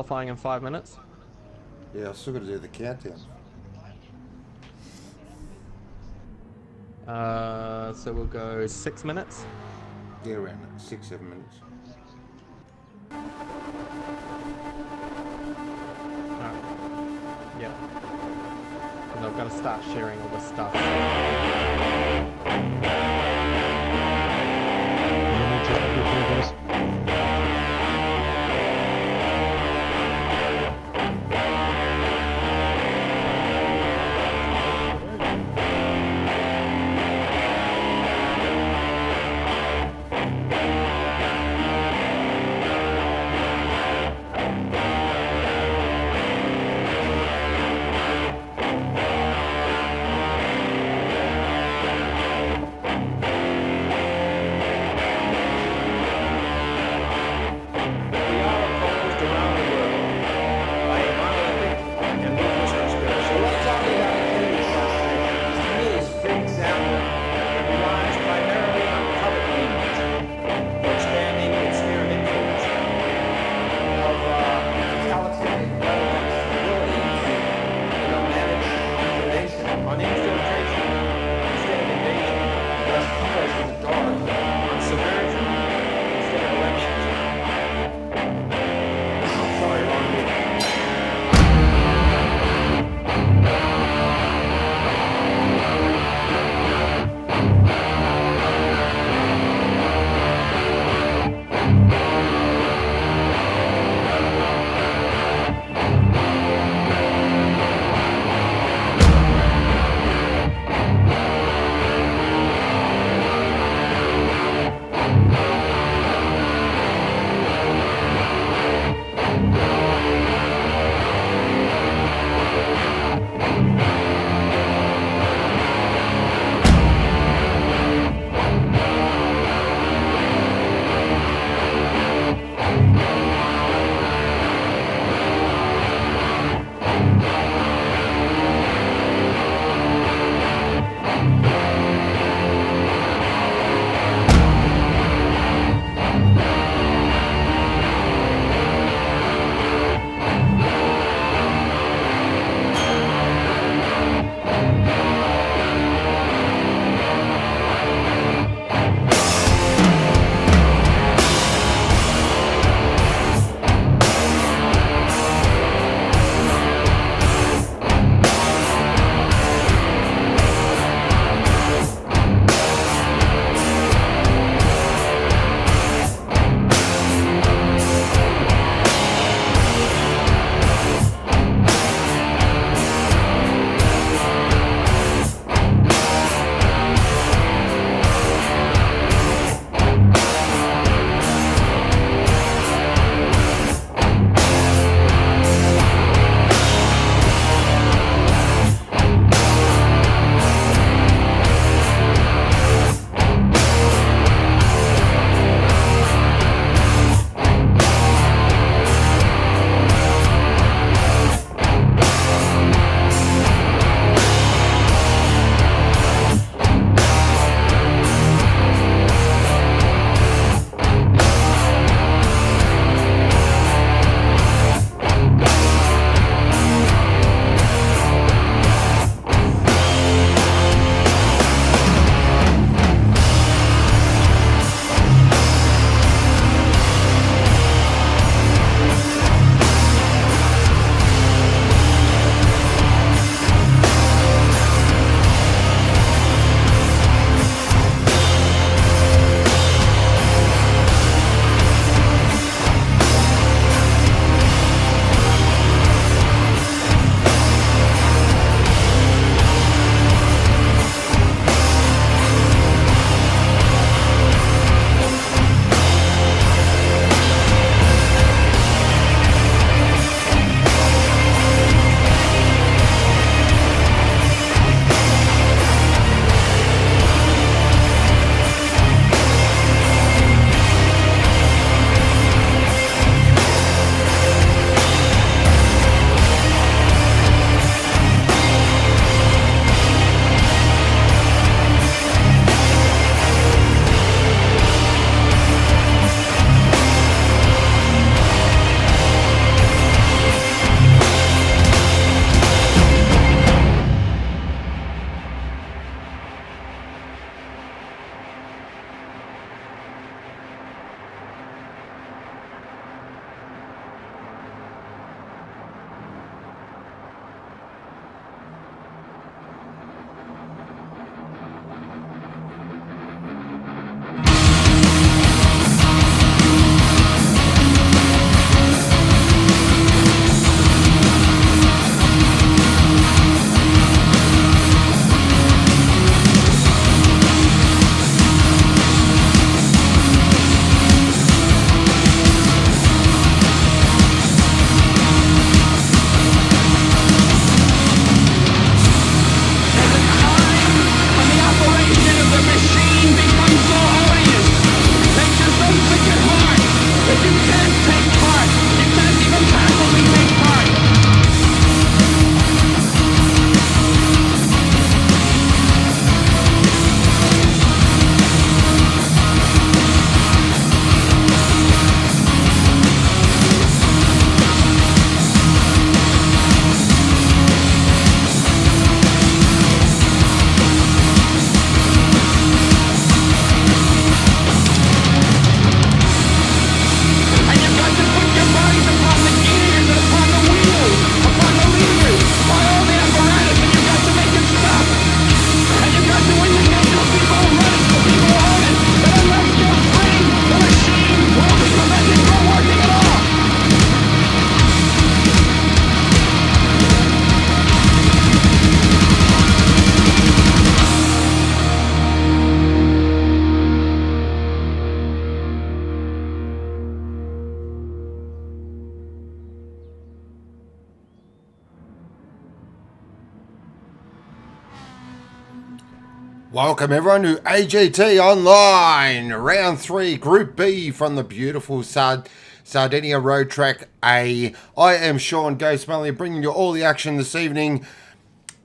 qualifying in 5 minutes. Yeah, I've still got to do the countdown. So we'll go 6 minutes. Yeah, around 6-7 minutes. Alright. Yeah. And I've got to start sharing all the stuff. Welcome everyone to AGT Online, Round 3, Group B from the beautiful Sardenga Road Track A. I am Sean Ghost Mully, bringing you all the action this evening.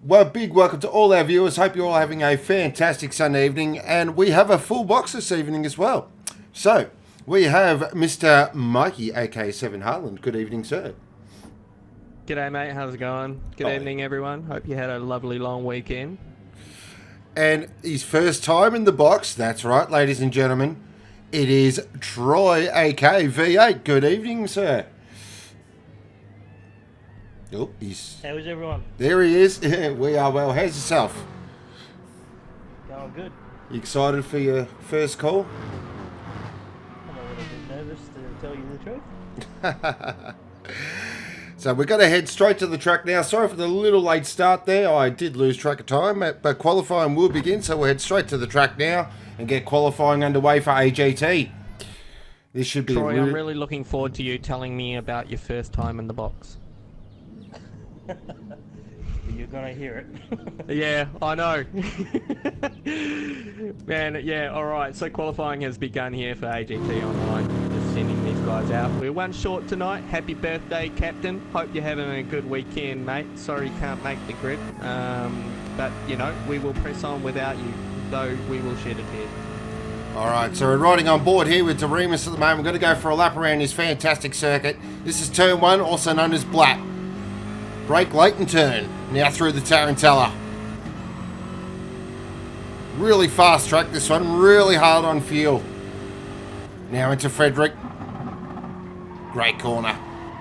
Well, big welcome to all our viewers. Hope you're all having a fantastic Sunday evening, and we have a full box this evening as well. So, we have Mr. Mikey, aka Seven Harland. Good evening, sir. G'day, mate. How's it going? Good evening, everyone. Hope you had a lovely long weekend. And his first time in the box, that's right, ladies and gentlemen, it is Troy, aka V8. Good evening, sir. Oh, How is everyone? There he is. We are well. How's yourself? Going good. You excited for your first call? I'm a little bit nervous to tell you the truth. So we're going to head straight to the track now. Sorry for the little late start there. I did lose track of time, but qualifying will begin. So we'll head straight to the track now and get qualifying underway for AGT. This should be Troy, I'm really looking forward to you telling me about your first time in the box. You're going to hear it. Yeah, I know. Man, yeah, alright. So qualifying has begun here for AGT Online. Just sending these guys out. We're one short tonight. Happy birthday, Captain. Hope you're having a good weekend, mate. Sorry you can't make the grid. But, you know, we will press on without you, though we will shed a tear. Alright, so we're riding on board here with Doremus at the moment. We're going to go for a lap around this fantastic circuit. This is turn 1, also known as Black. Brake late and turn. Now through the Tarantella. Really fast track this one. Really hard on fuel. Now into Frederick. Great corner.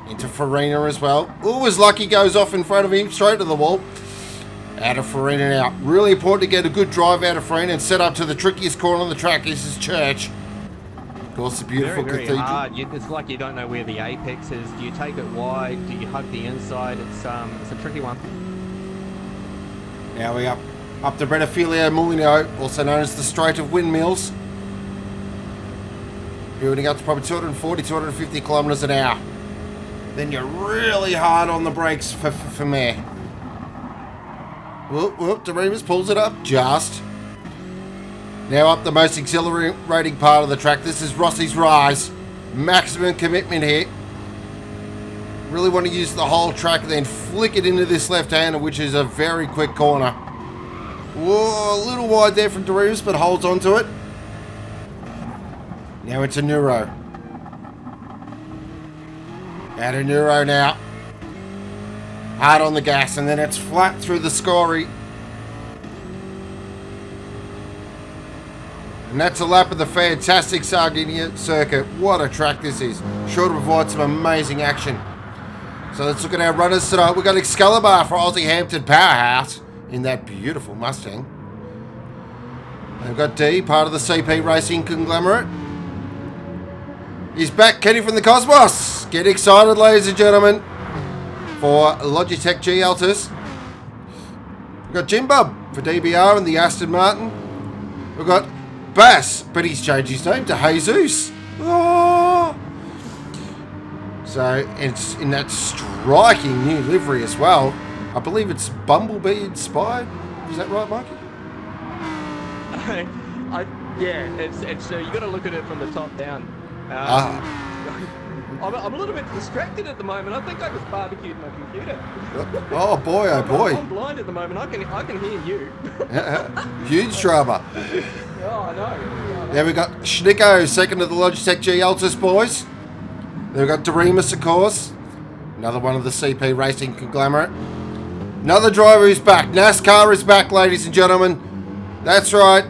Into Farina as well. Ooh, as Lucky goes off in front of him. Straight to the wall. Out of Farina now. Really important to get a good drive out of Farina and set up to the trickiest corner on the track. This is Church. Of course, the beautiful very cathedral. Hard. It's like you don't know where the apex is. Do you take it wide? Do you hug the inside? It's a tricky one. Now we up to Brennefilia Mulino, also known as the Strait of Windmills. Building up to probably 240, 250 kilometres an hour. Then you're really hard on the brakes for me. Whoop, whoop, Doremus pulls it up just. Now up the most exhilarating part of the track. This is Rossi's Rise. Maximum commitment here. Really want to use the whole track and then flick it into this left-hander, which is a very quick corner. Whoa, a little wide there from Doremus, but holds onto it. Now into Neuro. Out of Neuro now. Hard on the gas, and then it's flat through the Scory. And that's a lap of the fantastic Sardenga circuit. What a track this is. Sure to provide some amazing action. So let's look at our runners tonight. We've got Excalibur for Aussie Hampton Powerhouse in that beautiful Mustang. And we've got D, part of the CP Racing conglomerate. He's back, Kenny from the Cosmos. Get excited, ladies and gentlemen, for Logitech G Altus. We've got Jim Bub for DBR and the Aston Martin. We've got Bass, but he's changed his name to Jesus. Oh. So it's in that striking new livery as well. I believe it's Bumblebee inspired. Is that right, Mikey? Yeah, it's you got to look at it from the top down. I'm a little bit distracted at the moment. I think I just barbecued my computer. Oh boy, oh boy. I'm blind at the moment. I can hear you. Huge drama. Oh, I know. There we got Schnicko, second of the Logitech G Altus boys. Then we've got Doremus, of course. Another one of the CP Racing conglomerate. Another driver who's back. NASCAR is back, ladies and gentlemen. That's right.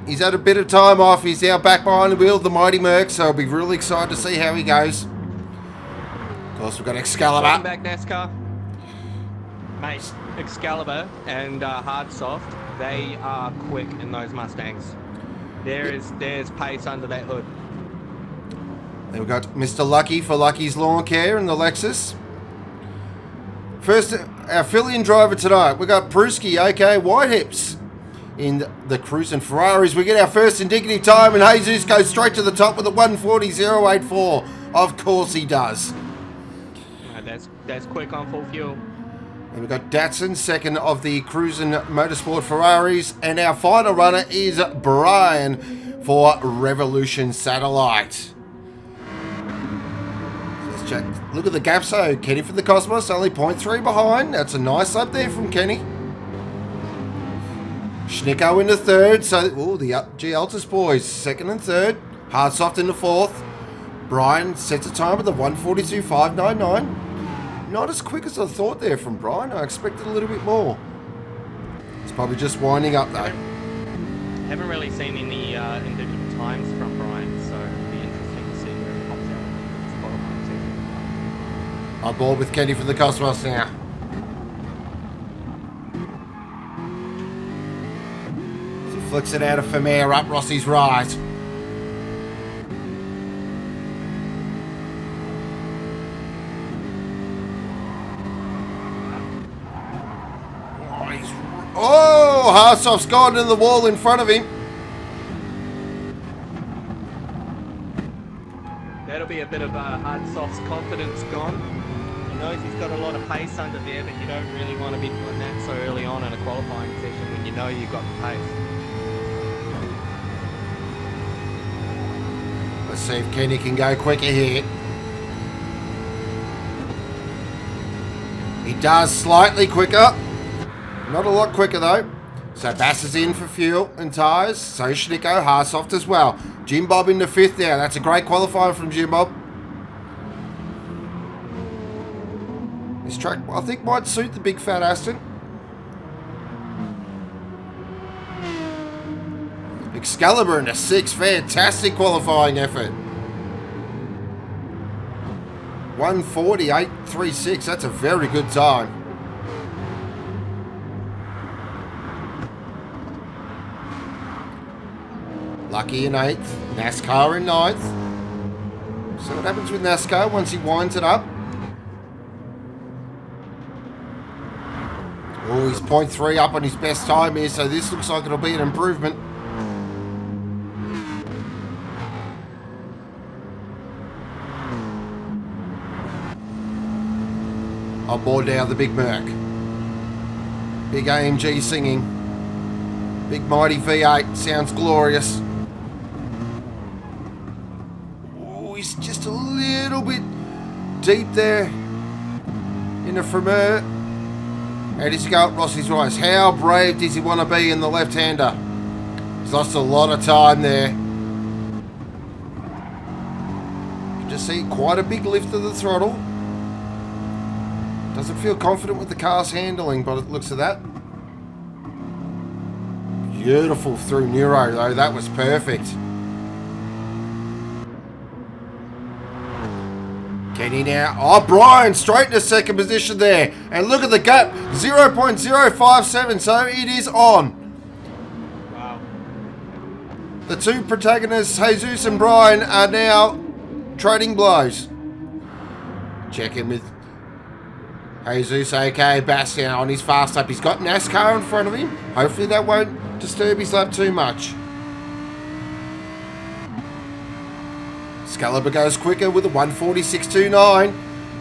He's had a bit of time off. He's now back behind the wheel of the Mighty Merc, so I'll be really excited to see how he goes. Of course, we've got Excalibur. Welcome back, NASCAR. Mate, Excalibur and Hard Soft, they are quick in those Mustangs. There's pace under that hood. Then we've got Mr. Lucky for Lucky's Lawn Care and the Lexus. First, our fill-in driver tonight, we've got Pruski, aka White Hips, in the Cruisin' Ferraris. We get our first indicative time, and Jesus goes straight to the top with a 1:40.084. Of course he does. That's quick on full fuel. And we've got Datsun, second of the Cruisin' Motorsport Ferraris. And our final runner is Brian for Revolution Satellite. Let's check. Look at the gap. So Kenny from the Cosmos, only 0.3 behind. That's a nice up there from Kenny. Schnicko in the third. So, the G Altus boys, second and third. Hard soft in the fourth. Brian sets a time with a 1:42.599. Not as quick as I thought there from Brian. I expected a little bit more. It's probably just winding up though. Haven't really seen any individual times from Brian, so it'll be interesting to see where he pops out in this qualifying season. On board with Kenny from the Cosmos now. He flicks it out of Vermeer up Rossi's right. Oh, Harsoft's gone in the wall in front of him. That'll be a bit of Hardsoft's confidence gone. He knows he's got a lot of pace under there, but you don't really want to be doing that so early on in a qualifying session when you know you've got the pace. Let's see if Kenny can go quicker here. He does slightly quicker. Not a lot quicker though. So Bass is in for fuel and tyres. So Schnicko, Harsoft as well. Jim Bob in the fifth there. That's a great qualifier from Jim Bob. This track, I think, might suit the big fat Aston. Excalibur in the sixth. Fantastic qualifying effort. 1:48.36. That's a very good time. Lucky in 8th, NASCAR in 9th. So what happens with NASCAR once he winds it up? Oh, he's 0.3 up on his best time here, so this looks like it'll be an improvement. On board now, the Big Merc. Big AMG singing. Big mighty V8, sounds glorious. He's just a little bit deep there in the Vermeer. How does he go up Rossi's Rise? How brave does he want to be in the left-hander? He's lost a lot of time there. You can just see quite a big lift of the throttle. Doesn't feel confident with the car's handling, but it looks at that. Beautiful through Neuro though, that was perfect. Kenny now. Oh, Brian straight into second position there. And look at the gap, 0.057, so it is on. Wow. The two protagonists, Jesus and Brian, are now trading blows. Check in with Jesus, okay, Bass now on his fast lap. He's got NASCAR in front of him. Hopefully that won't disturb his lap too much. Excalibur goes quicker with a 1:46.29.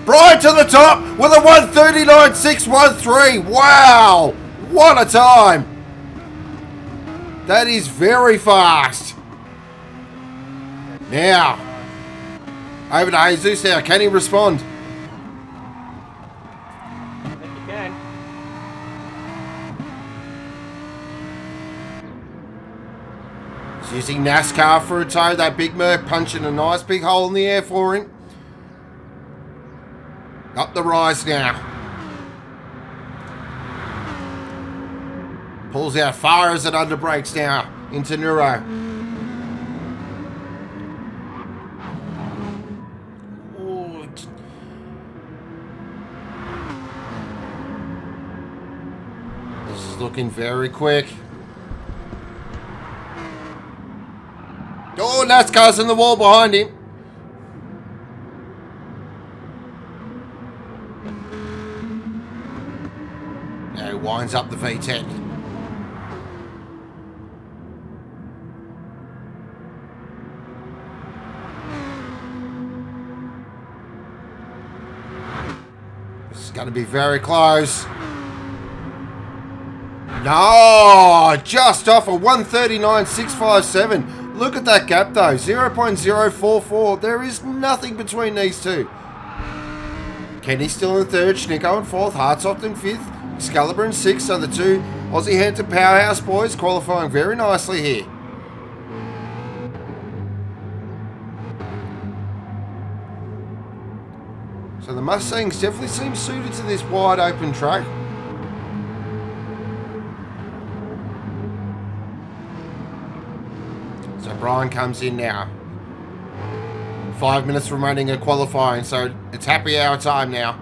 Brian to the top with a 1:39.613. Wow! What a time! That is very fast. Now, over to Jesus now. Can he respond? I think you can. He's using NASCAR for a tow. That Big Merc punching a nice big hole in the air for him. Up the rise now. Pulls out far as it under brakes now into Neuro. Ooh. This is looking very quick. Oh, NASCAR's in the wall behind him. Now he winds up the V10. going to be very close. No, just off a 139.657. Look at that gap though, 0.044. There is nothing between these two. Kenny's still in third, Schnicko in fourth, Hartsoft in fifth, Excalibur in sixth. So the two Aussie Hampton powerhouse boys qualifying very nicely here. So the Mustangs definitely seem suited to this wide open track. So Brian comes in now. 5 minutes remaining of qualifying, so it's happy hour time now.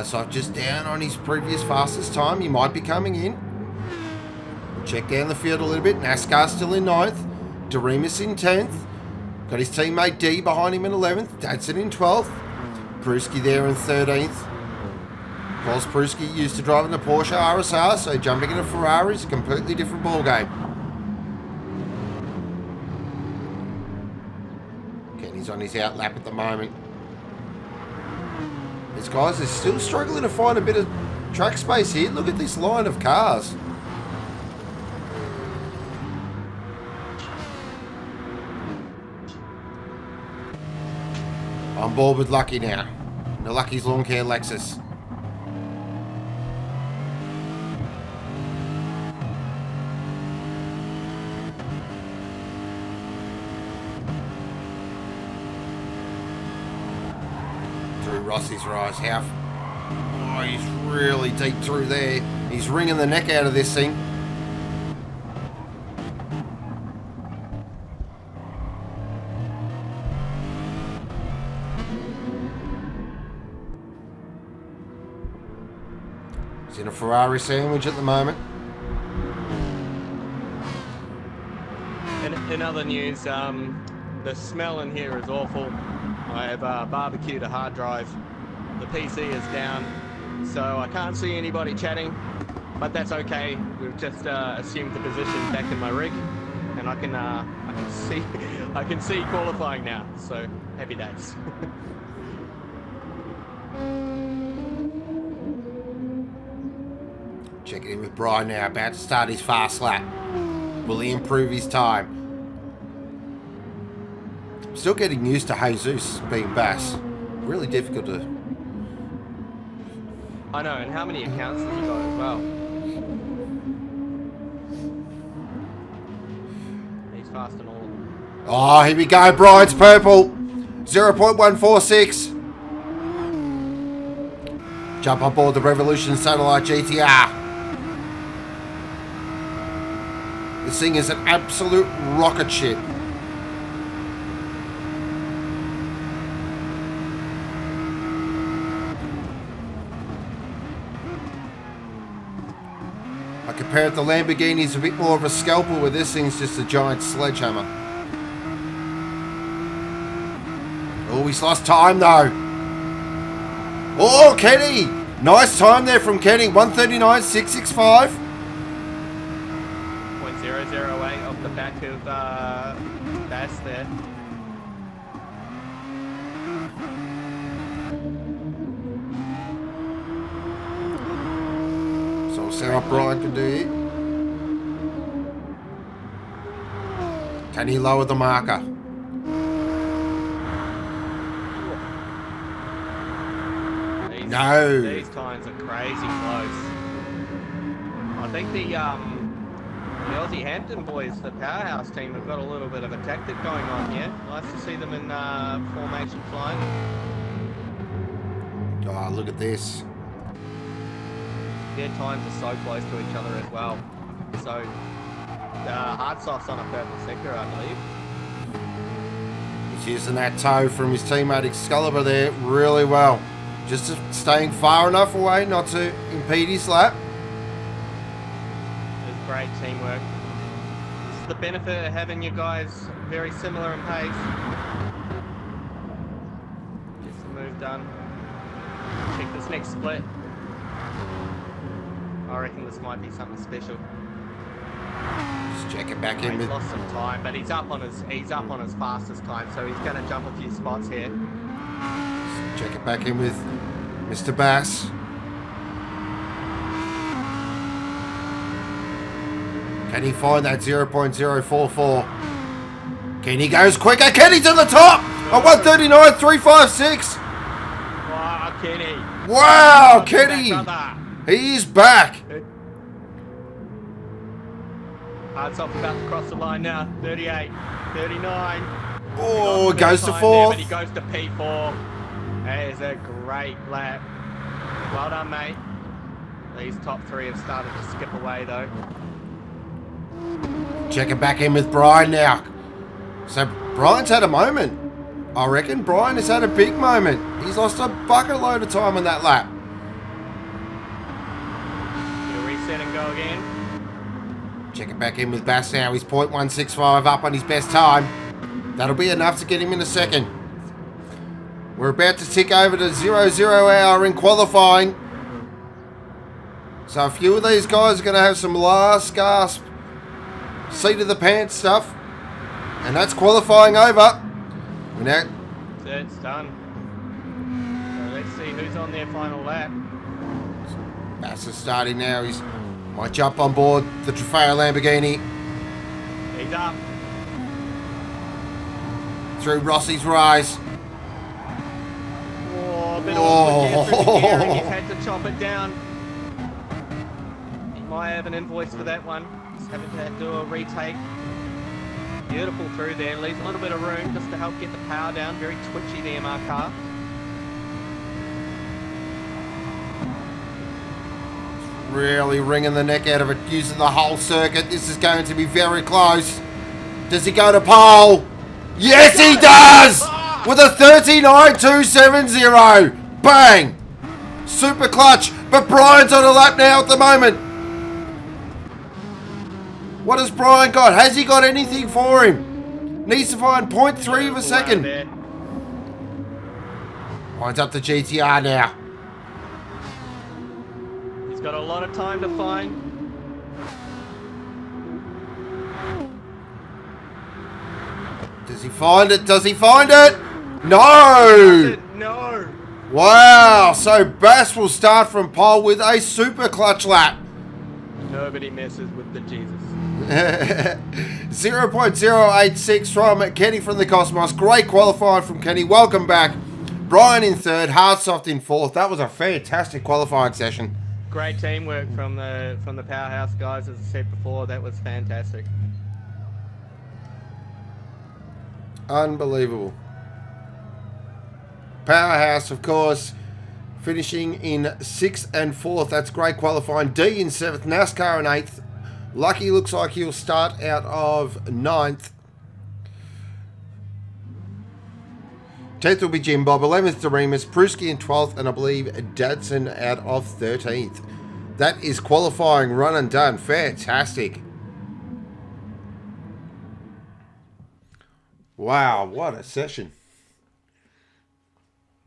So just down on his previous fastest time. He might be coming in. Check down the field a little bit. NASCAR still in 9th. Doremus in 10th. Got his teammate D behind him in 11th. Dadson in 12th. Pruski there in 13th. Of course, Pruski used to drive in the Porsche RSR, so jumping in a Ferrari is a completely different ballgame. Kenny's on his out lap at the moment. These guys are still struggling to find a bit of track space here. Look at this line of cars. On board with Lucky now. The Lucky's Lawn Care Lexus. Through Rossi's rise. How? Oh, he's really deep through there. He's wringing the neck out of this thing. He's in a Ferrari sandwich at the moment. In other news, the smell in here is awful. I have barbecued a hard drive. The PC is down, so I can't see anybody chatting, but that's okay. We've just assumed the position back in my rig, and I can see qualifying now. So happy days. Checking in with Brian now, about to start his fast lap. Will he improve his time? Still getting used to Jesus being Bass. Really difficult to... I know, and how many accounts have you got as well? He's fast in all of them. Oh, here we go, Brian's purple. 0.146. Jump on board the Revolution Satellite GTR. This thing is an absolute rocket ship. I compare it to Lamborghini's a bit more of a scalpel, where this thing's just a giant sledgehammer. Oh, he's lost time though. Oh, Kenny! Nice time there from Kenny. 139.665. 0.008 off the back of Bass there. So we'll see what Brian can do here. Can he lower the marker? No. These times are crazy close. I think the Aussie Hampton boys, the powerhouse team, have got a little bit of a tactic going on here. Nice to see them in formation flying. Oh, look at this. Their times are so close to each other as well. So, Hardsoft's on a purple sector, I believe. He's using that toe from his teammate Excalibur there really well. Just staying far enough away not to impede his lap. It's great teamwork. This is the benefit of having you guys very similar in pace. Just the move done. Check this next split. I reckon this might be something special. Just check it back in He's with... lost some time, but he's up on his fastest time, so he's going to jump a few spots here. Check it back in with Mr. Bass. Can he find that 0.044? Kenny goes quicker. Kenny to the top at 139.356. Wow, Kenny. Wow, Kenny. He is back. Hard stop about to cross the line now. 38, 39. Oh, it goes to There, fourth. but he goes to P4. That is a great lap. Well done, mate. These top three have started to skip away, though. Check it back in with Brian now. So Brian's had a moment. I reckon Brian has had a big moment. He's lost a bucket load of time on that lap. He'll reset and go again. Check it back in with Bass now. He's 0.165 up on his best time. That'll be enough to get him in a second. We're about to tick over to 00 hour in qualifying. So a few of these guys are going to have some last gasp seat of the pants stuff. And that's qualifying over. We're now... It's done. So let's see who's on their final lap. Bass is starting now. He's might jump on board the Trofeo Lamborghini. He's up. Through Rossi's rise. Oh, a bit awkward there through the gearing. He's had to chop it down. He might have an invoice for that one. Just having to do a retake. Beautiful through there. Leaves a little bit of room just to help get the power down. Very twitchy, the MR car. Really wringing the neck out of it, using the whole circuit. This is going to be very close. Does he go to pole? Yes, he does! With a 39.270. Bang! Super clutch. But Brian's on a lap now at the moment. What has Brian got? Has he got anything for him? Needs to find 0.3 of a second. Winds up the GTR now. He's got a lot of time to find. Does he find it? Does he find it? No! No! Wow, so Bass will start from pole with a super clutch lap. Nobody messes with the Jesus. 0.086 from Kenny from the Cosmos. Great qualifying from Kenny. Welcome back. Brian in third, Hardsoft in fourth. That was a fantastic qualifying session. Great teamwork from the powerhouse guys, as I said before. That was fantastic. Unbelievable. Powerhouse, of course, finishing in 6th and 4th. That's great qualifying. D in 7th, NASCAR in 8th. Lucky looks like he'll start out of 9th. 10th will be Jim Bob, 11th Doremus, Pruski in 12th, and I believe Dadson out of 13th. That is qualifying run and done. Fantastic. Wow, what a session.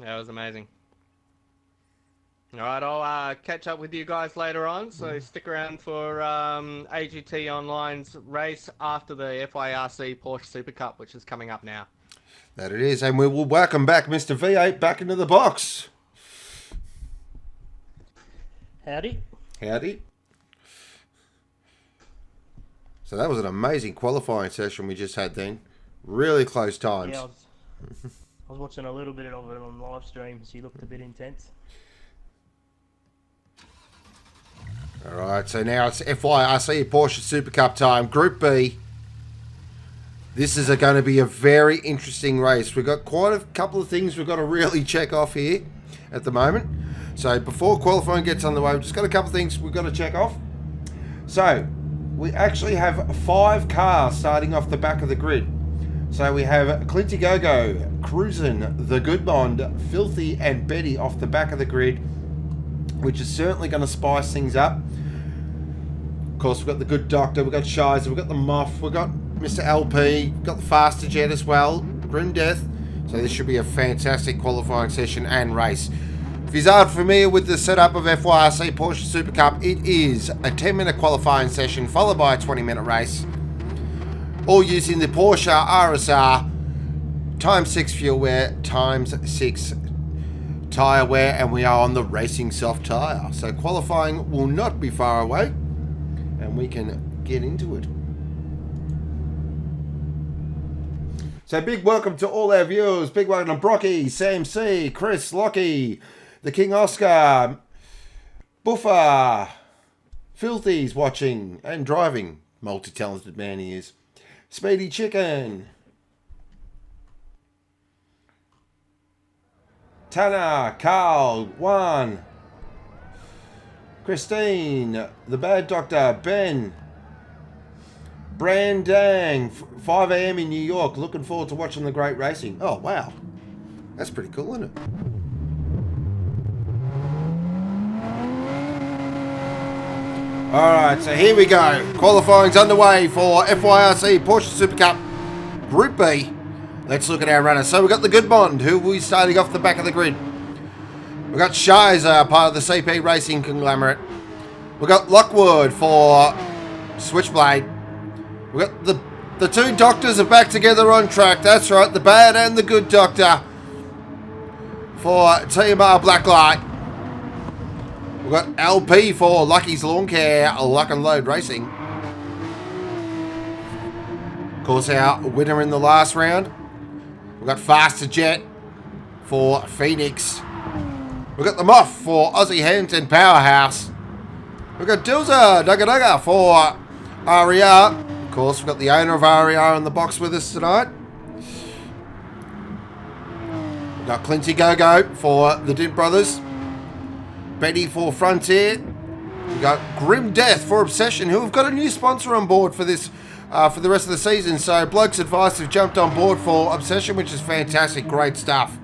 That was amazing. All right, I'll catch up with you guys later on, so stick around for AGT Online's race after the FYRC Porsche Supercup, which is coming up now. That it is, and we will welcome back Mr. V8 back into the box. Howdy. Howdy. So that was an amazing qualifying session we just had then. Really close times. Yeah, I was watching a little bit of it on live stream. She looked a bit intense. Alright, so now it's FYRC Porsche Supercup time. Group B. This is going to be a very interesting race. We've got quite a couple of things we've got to really check off here at the moment. So before qualifying gets underway, we've just got a couple of things we've got to check off. So we actually have 5 cars starting off the back of the grid. So we have Clinty Gogo, Cruisin', The Goodmond, Filthy, and Betty off the back of the grid, which is certainly going to spice things up. Of course, we've got the Good Doctor, we've got Shizer, we've got the Moff, we've got Mr. LP, we've got the Faster Jet as well, Grim Death. So this should be a fantastic qualifying session and race. If you aren't familiar with the setup of FYRC Porsche Supercup, it is a 10-minute qualifying session followed by a 20-minute race, all using the Porsche RSR times 6 fuel wear, times 6 tyre wear, and we are on the racing soft tyre. So qualifying will not be far away, and we can get into it. So big welcome to all our viewers. Big welcome to Brocky, Sam C, Chris, Lockie, the King Oscar, Buffer, Filthy's watching and driving. Multi-talented man he is. Speedy Chicken, Tanner, Carl, Juan, Christine, the Bad Doctor, Ben, Brandang, 5 a.m. in New York. Looking forward to watching the great racing. Oh, wow. That's pretty cool, isn't it? Alright, so here we go. Qualifying's underway for FYRC Porsche Supercup Group B. Let's look at our runners. So we've got the Good Bond, who will be starting off the back of the grid. We've got Shizer, part of the CP Racing conglomerate. We've got Lockwood for Switchblade. We've got the two doctors are back together on track. That's right, the bad and the good doctor for TMR Blacklight. We've got LP for Lucky's Lawn Care, Lock and Load Racing. Of course, our winner in the last round. We've got Faster Jet for Phoenix. We've got the Moth for Aussie Hampton Powerhouse. We've got Dilza Dugga for RER. Of course, we've got the owner of RER in the box with us tonight. We've got Clinty Go-Go for the Dint Brothers. Betty for Frontier. We've got Grim Death for Obsession, who have got a new sponsor on board for this for the rest of the season. So Bloke's Advice have jumped on board for Obsession, which is fantastic. Great stuff.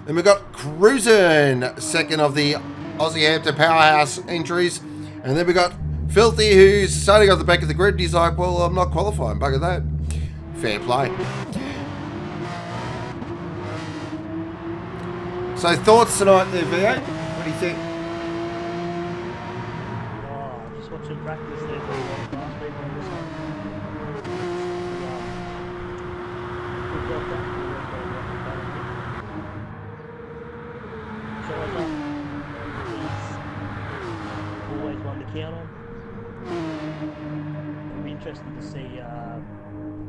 Then we've got Cruisin', second of the Aussie Hampton Powerhouse entries. And then we've got Filthy, who's starting off the back of the grid. He's like, well, I'm not qualifying. Bugger that. Fair play. So thoughts tonight there, V8? What do you think? Oh, just watching practice there for last week on this one. Good job done. He's always one to count on. It'll be interesting to see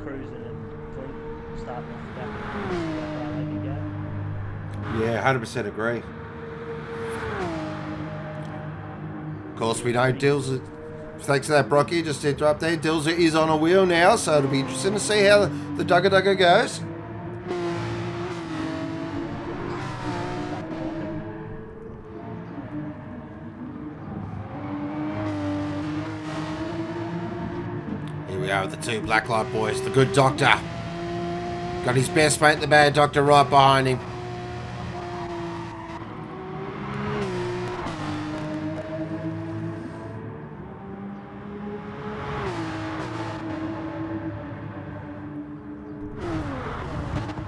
Cruisin' and Clint starting off the back of the they can go. Yeah, 100% agree. Of course, we know Dills, thanks to that, Brocky, just to interrupt there, Dills is on a wheel now, so it'll be interesting to see how the Dugga goes. Here we are with the two Blacklight boys, the good doctor. Got his best mate, the bad doctor, right behind him.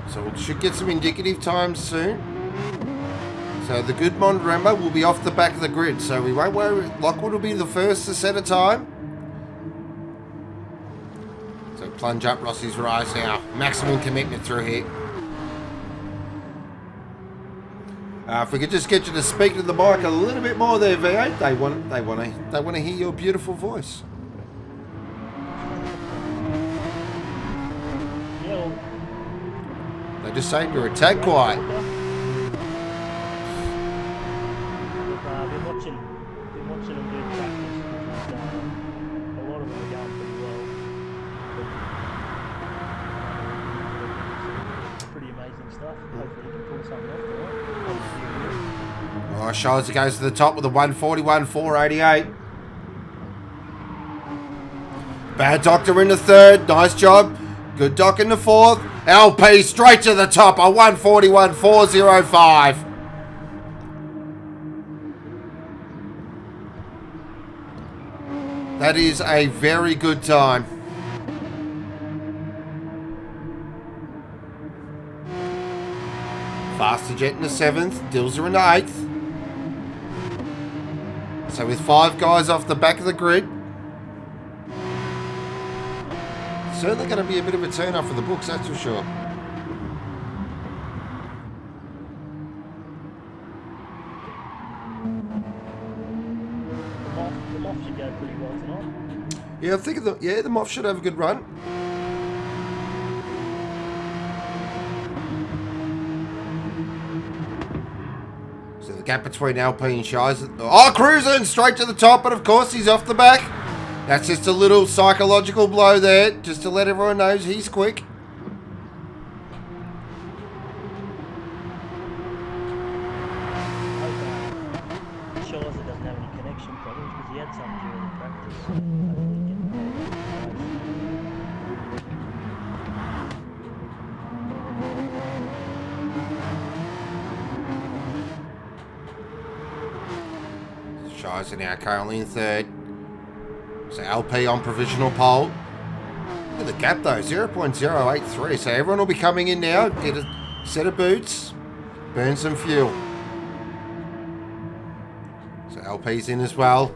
So we should get some indicative times soon. So the good Mondrama will be off the back of the grid. So we won't worry. Lockwood will be the first to set a time. So plunge up Rossi's rise now. Maximum commitment through here. If we could just get you to speak to the mic a little bit more there, V8. They want to hear your beautiful voice. They just saying you're a tad quiet. Been watching them do practice. A lot of them are going pretty well. Pretty amazing stuff. Hopefully you can pull something off there. Oh, Shizer goes to the top with a 141.488. Bad Doctor in the third. Nice job. Good Doc in the fourth. LP straight to the top. A 141.405. That is a very good time. Faster Jet in the 7th. Dills are in the 8th. So with 5 guys off the back of the grid. Certainly going to be a bit of a turn up for the books, that's for sure. The Moth should go pretty well tonight. Yeah, I think the Moth should have a good run. So the gap between LP and Shies. Oh, cruising straight to the top, but of course he's off the back. That's just a little psychological blow there, just to let everyone know he's quick. Shies doesn't have any connection problems because he had some during practice. Hopefully he can Shies are now currently in third. So LP on provisional pole. Look at the gap though, 0.083. So everyone will be coming in now. Get a set of boots. Burn some fuel. So LP's in as well.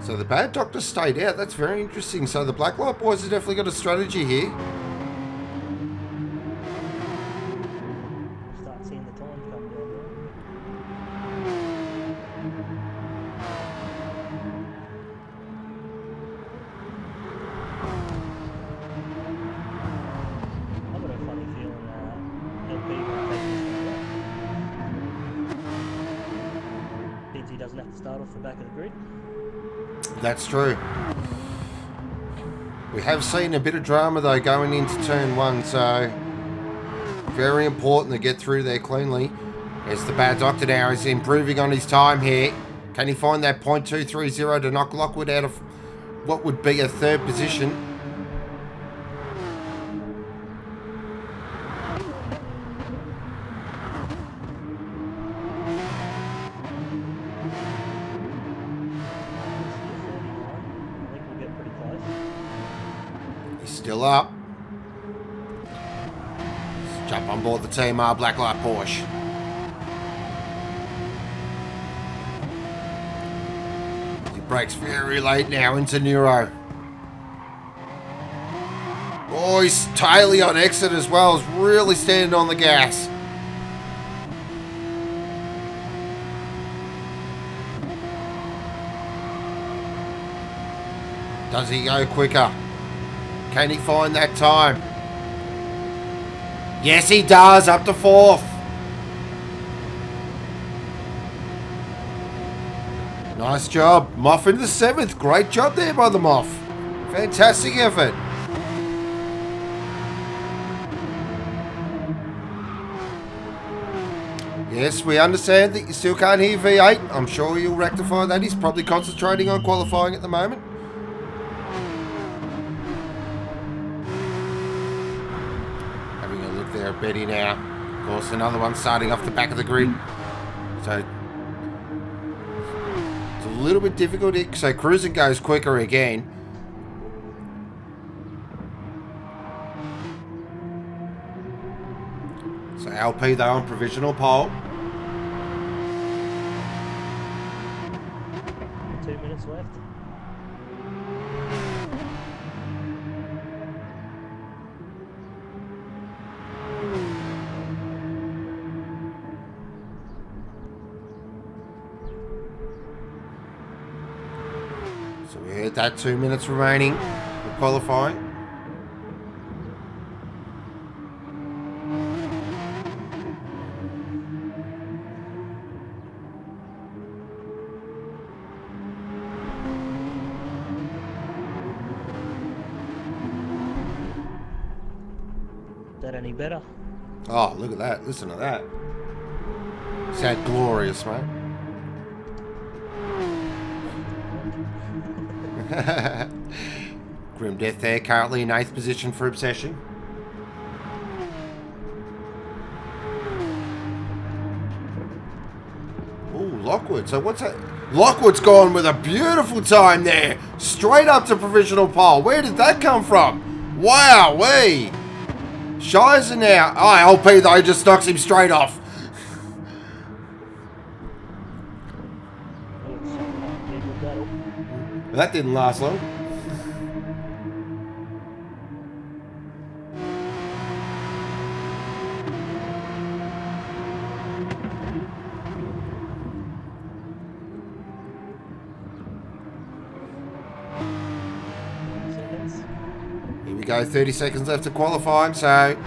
So the bad doctor stayed out. That's very interesting. So the Blacklight boys have definitely got a strategy here. start seeing the time come down there. I've got a funny feeling LP will take this one back. Means he doesn't have to start off the back of the grid. That's true. We have seen a bit of drama though going into turn one, so very important to get through there cleanly. As the bad doctor now is improving on his time here. Can he find that .230 to knock Lockwood out of what would be a third position? Still up. Let's jump on board the Team Blacklight Porsche. He brakes very late now into Neuro. Oh, he's Taily on exit as well. He's really standing on the gas. Does he go quicker? Can he find that time? Yes, he does. Up to fourth. Nice job. Moff into the seventh. Great job there by the Moff. Fantastic effort. Yes, we understand that you still can't hear V8. I'm sure you'll rectify that. He's probably concentrating on qualifying at the moment. There, Betty now. Of course, another one starting off the back of the grid. So it's a little bit difficult here. So cruising goes quicker again. So LP though on provisional pole. 2 minutes left. So we had that 2 minutes remaining for qualifying. Is that any better? Oh, look at that. Listen to that. Is that glorious, mate? Grim Death there, currently in 8th position for Obsession. Ooh, Lockwood. So what's that? Lockwood's gone with a beautiful time there. Straight up to provisional pole. Where did that come from? Wow-wee. Shies are now. Oh, LP though just knocks him straight off. That didn't last long. go, 30 seconds left of qualifying, so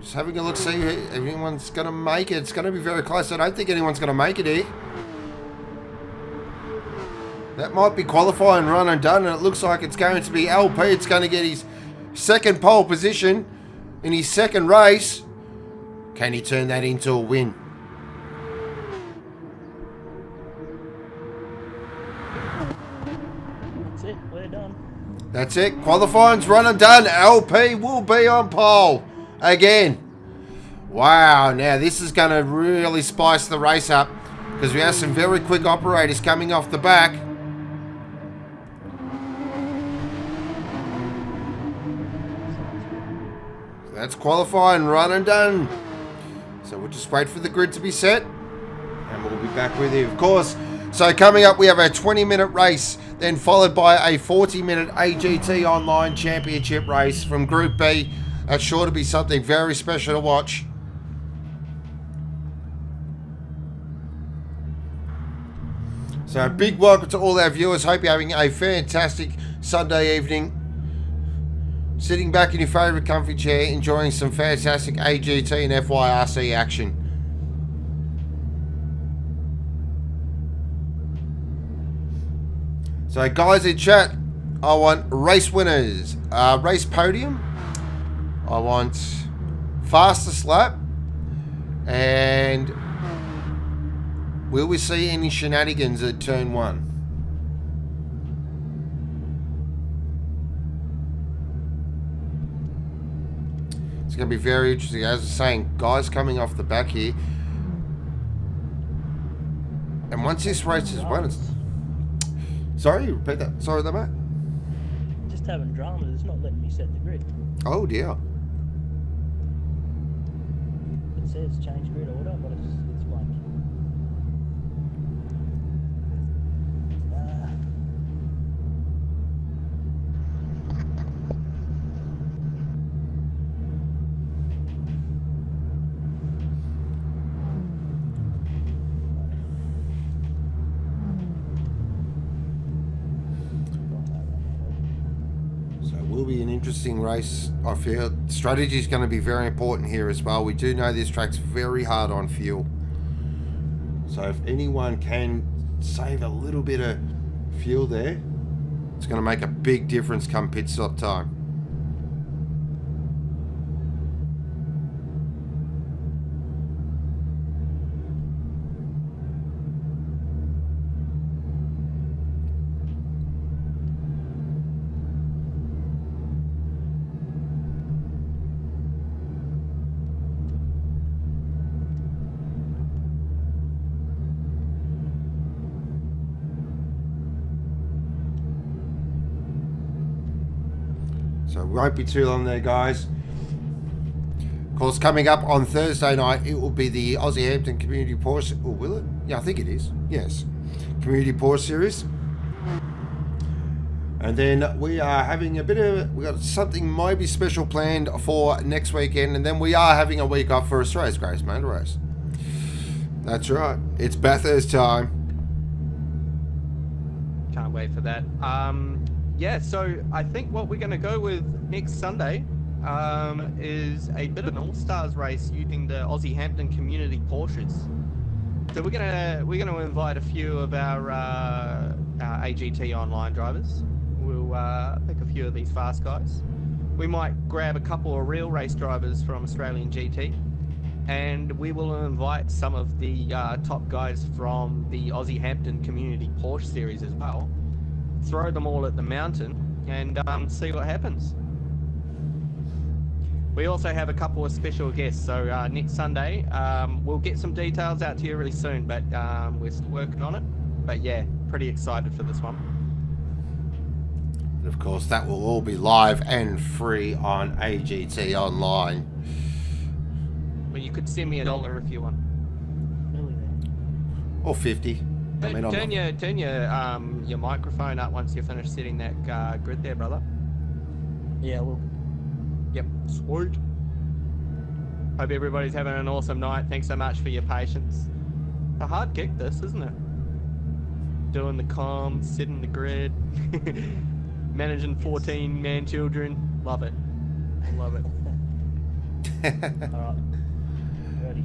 just having a look, see if anyone's going to make it. It's going to be very close. I don't think anyone's going to make it here. That might be qualifying run and done, and it looks like it's going to be LP. It's going to get his second pole position in his second race. Can he turn that into a win? That's it. We're done. That's it. Qualifying's run and done. LP will be on pole again. Wow. Now this is going to really spice the race up because we have some very quick operators coming off the back. That's qualifying run and done. So we'll just wait for the grid to be set and we'll be back with you, of course. So coming up, we have a 20-minute race, then followed by a 40-minute AGT Online Championship race from Group B. That's sure to be something very special to watch. So a big welcome to all our viewers. Hope you're having a fantastic Sunday evening. Sitting back in your favourite comfy chair, enjoying some fantastic AGT and FYRC action. So guys in chat, I want race winners, race podium, I want fastest lap, and will we see any shenanigans at turn 1? It's going to be very interesting. As I was saying, guys coming off the back here. And once this race is won, it's... Sorry, repeat that. Sorry, that, mate. Just having drama. It's not letting me set the grid. Oh, dear. It says change grid order, but it's blank. Will be an interesting race. I feel strategy is going to be very important here as well. We do know this track's very hard on fuel, so if anyone can save a little bit of fuel there, it's going to make a big difference come pit stop time. So it won't be too long there, guys. Of course, coming up on Thursday night, it will be the Aussie Hampton Community Porsche. Or will it? Yeah, I think it is. Yes. Community Porsche Series. And then we are having a bit of... we got something maybe special planned for next weekend. And then we are having a week off for Australia's Greatest Motor Race. That's right. It's Bathurst time. Can't wait for that. Yeah, so I think what we're going to go with next Sunday is a bit of an all-stars race using the Aussie Hampton Community Porsches. So we're gonna invite a few of our AGT online drivers. We'll pick a few of these fast guys. We might grab a couple of real race drivers from Australian GT, and we will invite some of the top guys from the Aussie Hampton Community Porsche Series as well. Throw them all at the mountain and see what happens. We also have a couple of special guests, so next Sunday we'll get some details out to you really soon, but we're still working on it. But yeah, pretty excited for this one. And of course, that will all be live and free on AGT Online. Well, you could send me $1 if you want. Really there. Or 50. I mean, turn your microphone up once you finish setting that grid there, brother. Yeah, well. Yep, sweet. Hope everybody's having an awesome night. Thanks so much for your patience. It's a hard kick, this, isn't it? Doing the comms, setting the grid, managing 14 man children. Love it. Love it. Alright. Ready.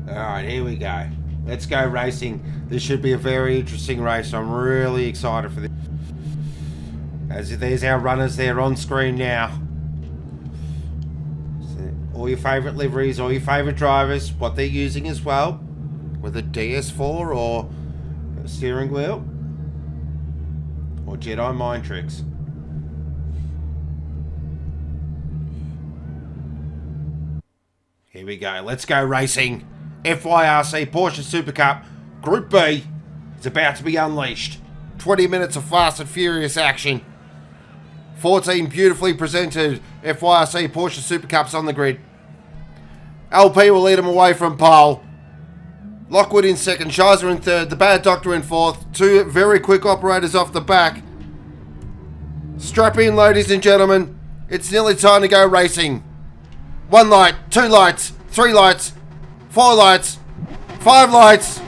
Alright, here we go. Let's go racing. This should be a very interesting race. I'm really excited for this. As there's our runners there on screen now. So all your favourite liveries, all your favourite drivers, what they're using as well. Whether DS4 or steering wheel. Or Jedi mind tricks. Here we go. Let's go racing. FYRC Porsche Supercup Group B is about to be unleashed. 20 minutes of fast and furious action. 14 beautifully presented FYRC Porsche Supercups on the grid. LP will lead them away from pole. Lockwood in second, Shizer in third, the Bad Doctor in fourth. Two very quick operators off the back. Strap in, ladies and gentlemen. It's nearly time to go racing. 1 light, 2 lights, 3 lights, 4 lights, 5 lights.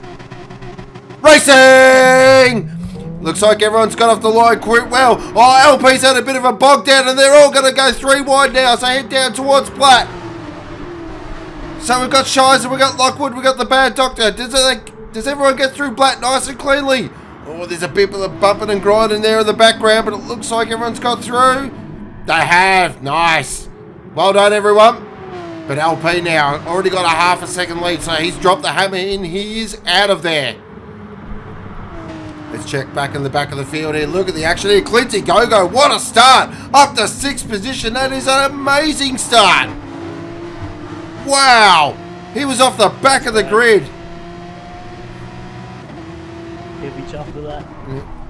Racing! Looks like everyone's got off the line quite well. Oh, LP's had a bit of a bog down and they're all going to go 3 wide now. So head down towards Platt. So we've got Shizer, we've got Lockwood, we've got the Bad Doctor. Does everyone get through Blatt nice and cleanly? Oh, there's a bit of bumping and grinding there in the background, but it looks like everyone's got through. They have. Nice. Well done, everyone. But LP now already got a half a second lead, so he's dropped the hammer in. He is out of there. Let's check back in the back of the field here. Look at the action here. Clinty Go-Go, what a start. Up to 6th position. That is an amazing start. Wow. He was off the back of the grid. He'll be chuffed with that.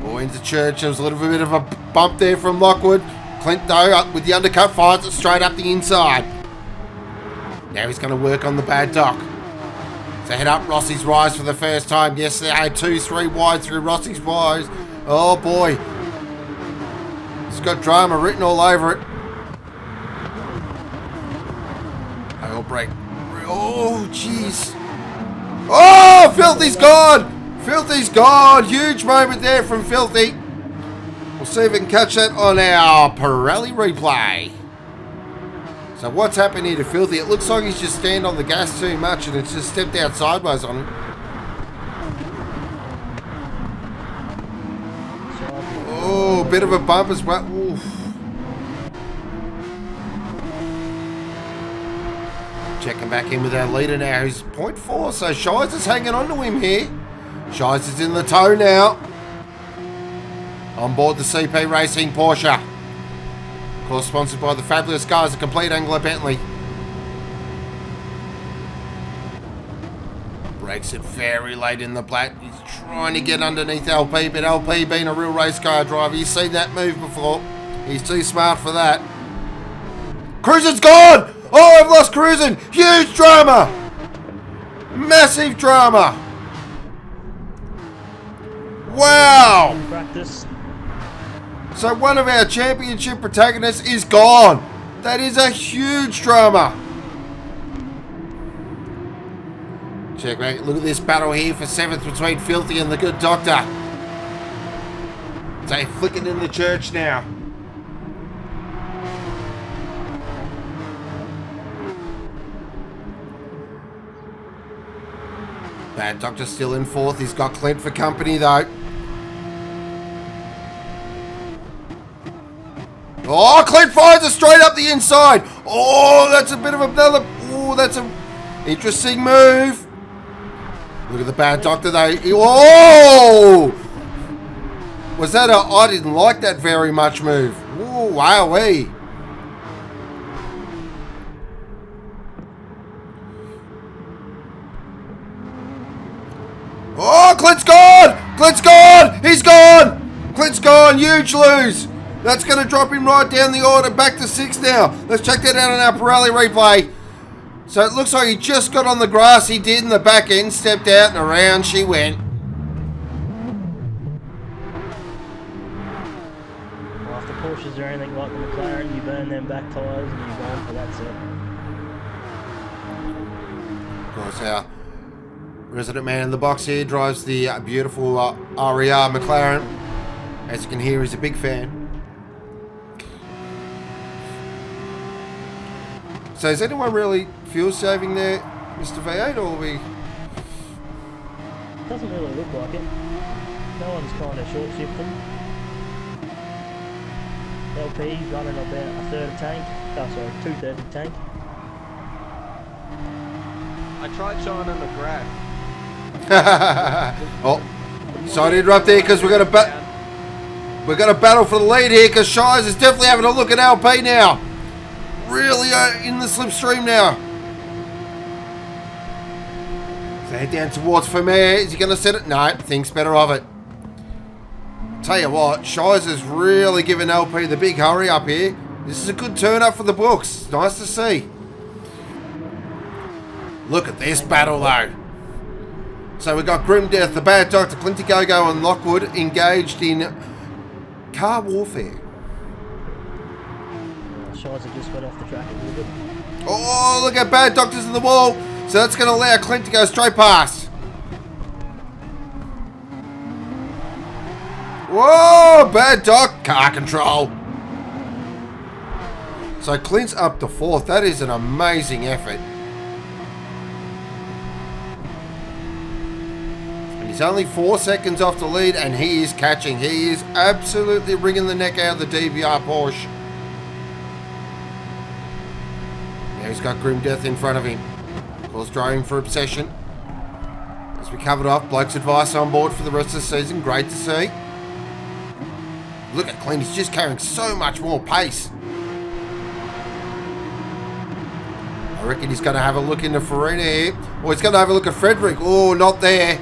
Oh, into church. There was a little bit of a bump there from Lockwood. Clint, though, up with the undercut, fires it straight up the inside. Now he's going to work on the Bad Doc. So head up Rossi's Rise for the first time. Yes, they had 2-3 wide through Rossi's Rise. Oh, boy. It's got drama written all over it. Oil brake. Oh, jeez. Oh, Filthy's gone. Filthy's gone. Huge moment there from Filthy. We'll see if we can catch that on our Pirelli replay. So what's happened here to Filthy? It looks like he's just standing on the gas too much and it's just stepped out sideways on him. Oh, bit of a bump as well. Oof. Checking back in with our leader now, who's 0.4. So Shizer's hanging on to him here. Shizer's in the tow now. On board the CP Racing Porsche. Of course, sponsored by the fabulous guys at Complete Angler Bentley. Breaks it very late in the Blatt. He's trying to get underneath LP, but LP being a real race car driver, he's seen that move before. He's too smart for that. Cruisen's gone! Oh, I've lost Cruisen! Huge drama! Massive drama! Wow! Practice. So one of our championship protagonists is gone. That is a huge drama. Check back. Look at this battle here for 7th between Filthy and the good doctor. They're flicking in the church now. Bad Doctor still in 4th. He's got Clint for company though. Oh, Clint fires it straight up the inside. Oh, that's a bit of another. Oh, that's an interesting move. Look at the Bad Doctor though. Oh! Was that a... I didn't like that very much move. Oh, wowee. Oh, Clint's gone! Clint's gone! He's gone! Clint's gone! Huge lose! That's going to drop him right down the order, back to 6th now. Let's check that out on our Pirelli replay. So it looks like he just got on the grass, he did, in the back end, stepped out and around she went. Well, after Porsches or anything like the McLaren, you burn them back tyres and you're going for that set. Of course, our resident man in the box here drives the beautiful RER McLaren. As you can hear, he's a big fan. So is anyone really fuel saving there, Mr. V8, or are we... Doesn't really look like it. No one's kind of short shifting. LP's running about a third of tank. Oh, sorry, 2/3 of tank. I tried shining the graph. Oh, sorry to interrupt there because we're going to battle for the lead here because Shires is definitely having a look at LP now. Really in the slipstream now. So head down towards Vermeer. Is he going to set it? No, thinks better of it. Tell you what, Shires is really giving LP the big hurry up here. This is a good turn up for the books. Nice to see. Look at this battle though. So we've got Grim Death, the Bad Doctor, Clinty Go-Go and Lockwood engaged in car warfare. Shires have just went off the track a little bit. Oh, look at Bad Doctor's in the wall. So that's going to allow Clint to go straight past. Whoa, Bad Doc, car control. So Clint's up to 4th. That is an amazing effort. And he's only 4 seconds off the lead and he is catching. He is absolutely wringing the neck out of the DVR Porsche. Now he's got Grim Death in front of him. Of course, driving for Obsession. As we covered off, Bloke's advice on board for the rest of the season. Great to see. Look at Clint, he's just carrying so much more pace. I reckon he's going to have a look into Farina here. Or he's going to have a look at Frederick. Oh, not there.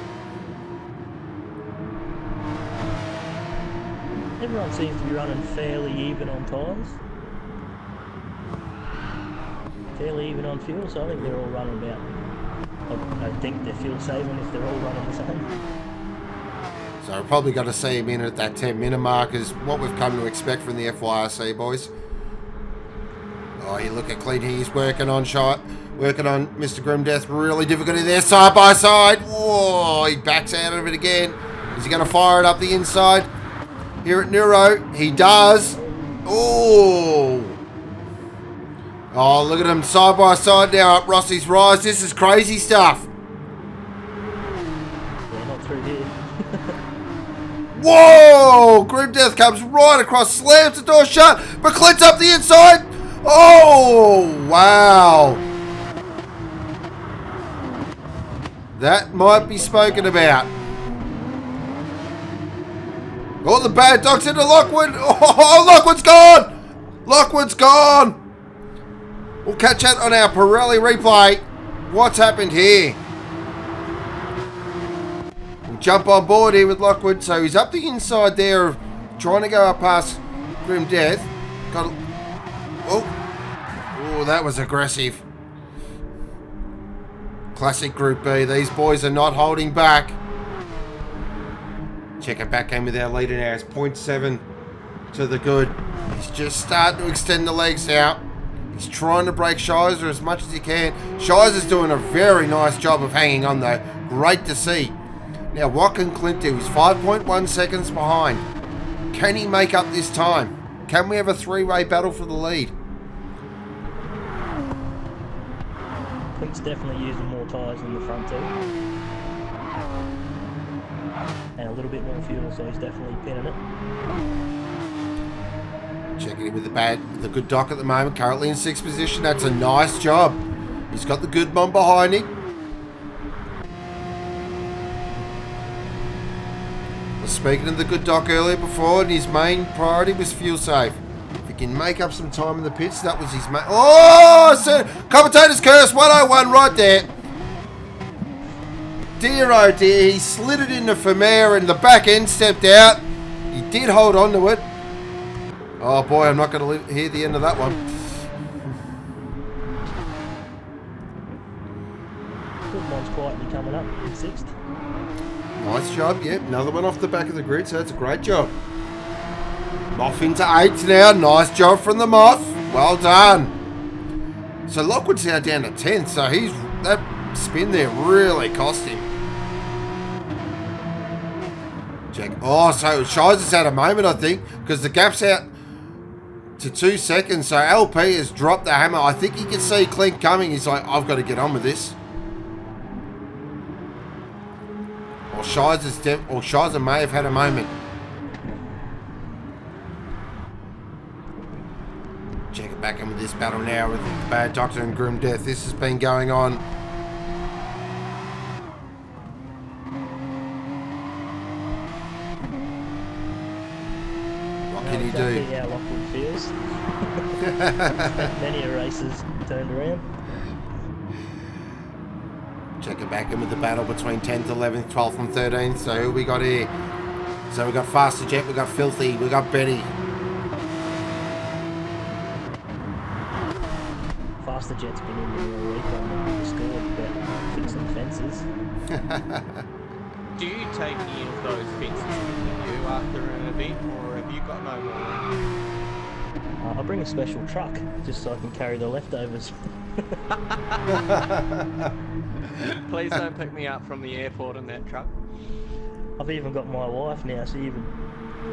Everyone seems to be running fairly even on tyres. Fairly even on fuel, so I think they're all running about... I think they're fuel saving if they're all running the same. So we're probably going to see him in at that 10-minute mark is what we've come to expect from the FYRC boys. Oh, you look at Clint, he's working on Mr. Grimdeath. Really difficulty there, side by side. Whoa, he backs out of it again. Is he going to fire it up the inside? Here at Neuro, he does. Oh. Oh, look at him side by side now up Rossi's Rise. This is crazy stuff. Yeah, not through here. Whoa! Grimdeath comes right across, slams the door shut, but Clint's up the inside. Oh, wow. That might be spoken about. Oh, the Bad Doc's into Lockwood. Oh, Lockwood's gone. Lockwood's gone. We'll catch that on our Pirelli replay. What's happened here? We'll jump on board here with Lockwood. So he's up the inside there, trying to go up past Grimdeath. Got a... Oh, that was aggressive. Classic Group B. These boys are not holding back. Check it back in with our leader now. It's 0.7 to the good. He's just starting to extend the legs out. He's trying to break Shizer as much as he can. Shizer's doing a very nice job of hanging on though. Great to see. Now what can Clint do? He's 5.1 seconds behind. Can he make up this time? Can we have a three-way battle for the lead? Clint's definitely using more tyres in the front too. And a little bit more fuel, so he's definitely pinning it. Checking in with the good Doc at the moment, currently in 6th position. That's a nice job. He's got the good mom behind him. I was speaking to the good Doc earlier before, and his main priority was fuel save. If he can make up some time in the pits, that was his main... Oh, sir! Commentator's curse, 101 right there. Dear oh dear, he slid it into Vermeer and the back end stepped out. He did hold on to it. Oh boy, I'm not going to hear the end of that one. Good one's quietly coming up in 6th. Nice job, yep. Another one off the back of the grid, so that's a great job. Moff into 8th now. Nice job from the Moff. Well done. So Lockwood's now down to 10th, so that spin there really cost him. Check. Oh, so Shizer's had a moment, I think, because the gap's out to 2 seconds. So LP has dropped the hammer. I think he can see Clint coming. He's like, I've got to get on with this. Or Shizer may have had a moment. Check it back in with this battle now with the Bad Doctor and Grim Death. This has been going on. What can you do? Exactly how Lockwood feels. Many a races turned around. Check it back in with the battle between 10th, 11th, 12th and 13th. So who we got here? So we got Faster Jet, we got Filthy, we got Betty. Faster Jet's been in there all week on the score about fixing fences. Do you take any of those fences with you after an event, or have you got no more? I bring a special truck just so I can carry the leftovers. Please don't pick me up from the airport in that truck. I've even got my wife now, she even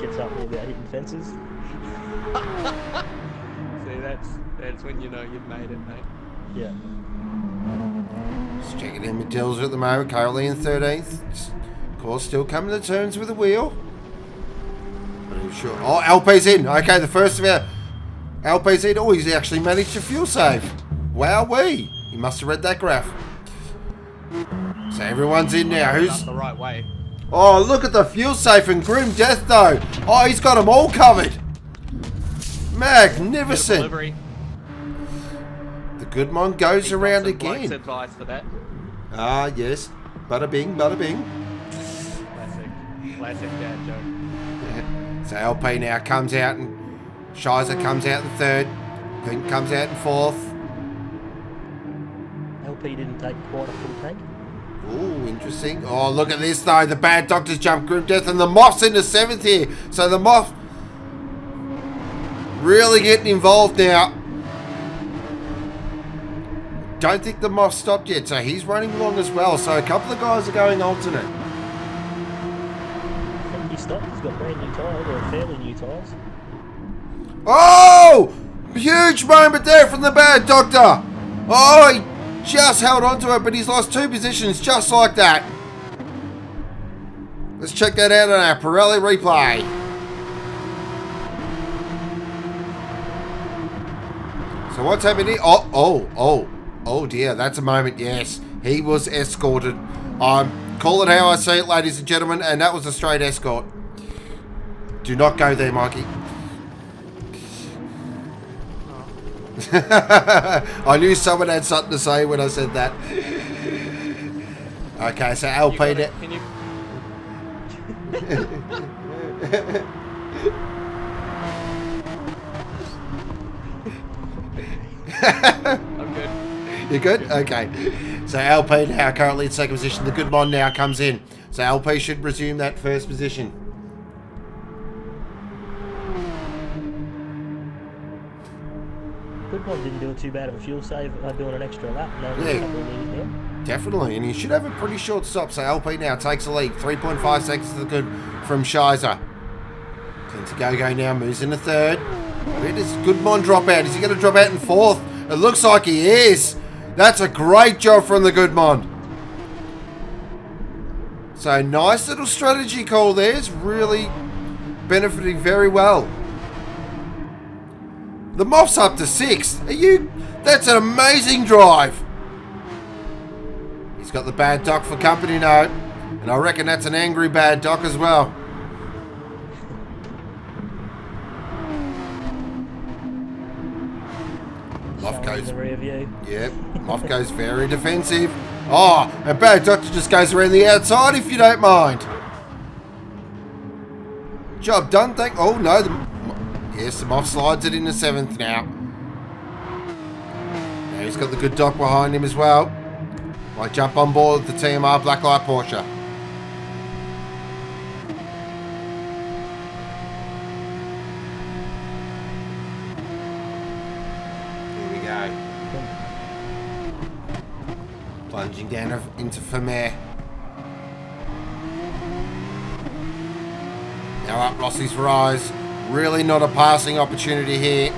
gets up there about hitting fences. See, that's when you know you've made it, mate. Yeah. Just checking in with Dills at the moment. Currently in 13th. Of course, still coming to terms with the wheel. But I'm sure. Oh, LP's in. Okay, the first of our LP's in. Oh, he's actually managed to fuel save. Wowee. He must have read that graph. So everyone's in now. Who's the right way? Oh, look at the fuel safe and Grim Death though. Oh, he's got them all covered. Magnificent. Delivery. The Goodmon goes around Some bloke's again. advice for that. Ah, yes. Bada bing, bada bing. Classic dad joke. So LP now comes out and Shizer comes out in 3rd. Clint comes out in 4th. LP didn't take quite a full tank. Ooh, interesting. Oh, look at this though. The Bad Doctors jump Grim Death and the Moth's in the 7th here. So the Moth really getting involved now. Don't think the Moth stopped yet, so he's running long as well. So a couple of guys are going alternate. I think he stopped, he's got brand new tyres, or fairly new tyres. Oh! Huge moment there from the Bad Doctor. Oh, he just held on to it, but he's lost 2 positions just like that. Let's check that out on our Pirelli replay. So what's happening here? Oh dear, that's a moment, yes. He was escorted. Call it how I see it, ladies and gentlemen, and that was a straight escort. Do not go there, Mikey. I knew someone had something to say when I said that. Okay, so LP... Can you... I'm good. You good? Okay. So LP now currently in 2nd position. The Goodmon now comes in. So LP should resume that 1st position. Goodmon didn't do it too bad of a fuel save, doing an extra lap. No, Yeah. a couple of meters now. Definitely, and he should have a pretty short stop. So LP now takes the lead. 3.5 seconds to the good from Shizer. Clint Go now moves into 3rd. Where does Goodmon drop out? Is he going to drop out in 4th? It looks like he is. That's a great job from the Goodmon. So nice little strategy call there. It's really benefiting very well. The Moth's up to 6th. Are you? That's an amazing drive. He's got the Bad Doc for company now. And I reckon that's an angry Bad Doc as well. Moth goes. The rear view. Yep, Moth goes very defensive. Oh, and Bad Doctor just goes around the outside if you don't mind. Job done, oh no, yes, the Moth slides it into 7th now. Now he's got the good Doc behind him as well. Might jump on board the TMR Blacklight Porsche. Here we go. Plunging down into Vermeer. Now up Rossi's Rise. Really not a passing opportunity here.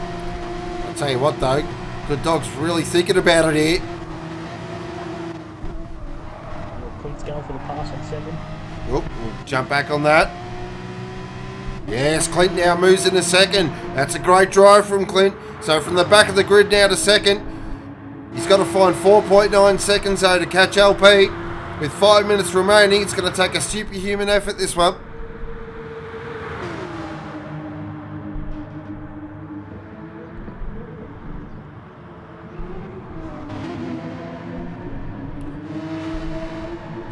I'll tell you what though, Good Dog's really thinking about it here. Clint's going for the pass on 7. We'll jump back on that. Yes, Clint now moves into second. That's a great drive from Clint. So from the back of the grid now to second. He's got to find 4.9 seconds though to catch LP. With 5 minutes remaining, it's going to take a superhuman effort this one.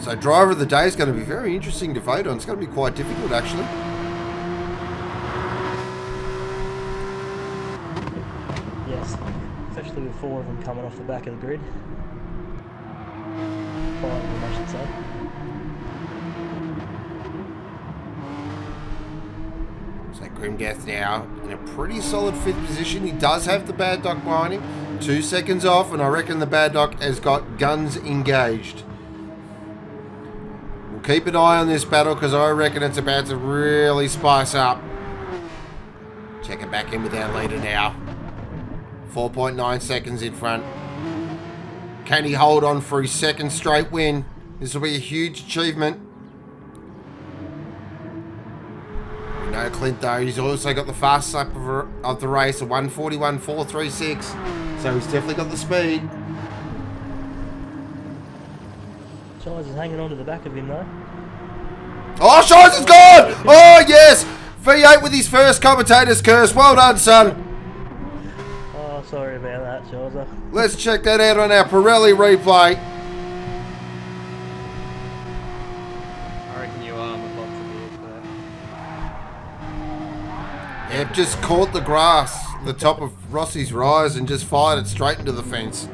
So driver of the day is going to be very interesting to vote on. It's going to be quite difficult actually. Yes, especially with 4 of them coming off the back of the grid. 5 of them, I should say. So Grim Death now in a pretty solid 5th position. He does have the Bad Dog behind him. 2 seconds off, and I reckon the Bad Dog has got guns engaged. We'll keep an eye on this battle because I reckon it's about to really spice up. Check it back in with our leader now. 4.9 seconds in front. Can he hold on for his 2nd straight win? This will be a huge achievement. We know Clint though, he's also got the fast lap of the race, a 1:41.436. So he's definitely got the speed. Shies is hanging on to the back of him though. Oh, Shies is gone! Oh yes! V8 with his first commentator's curse. Well done, son. Oh, sorry about that, Shizer. Let's check that out on our Pirelli replay. I reckon you are with lots of beers for that. Yep, just caught the grass, the top of Rossi's rise, and just fired it straight into the fence.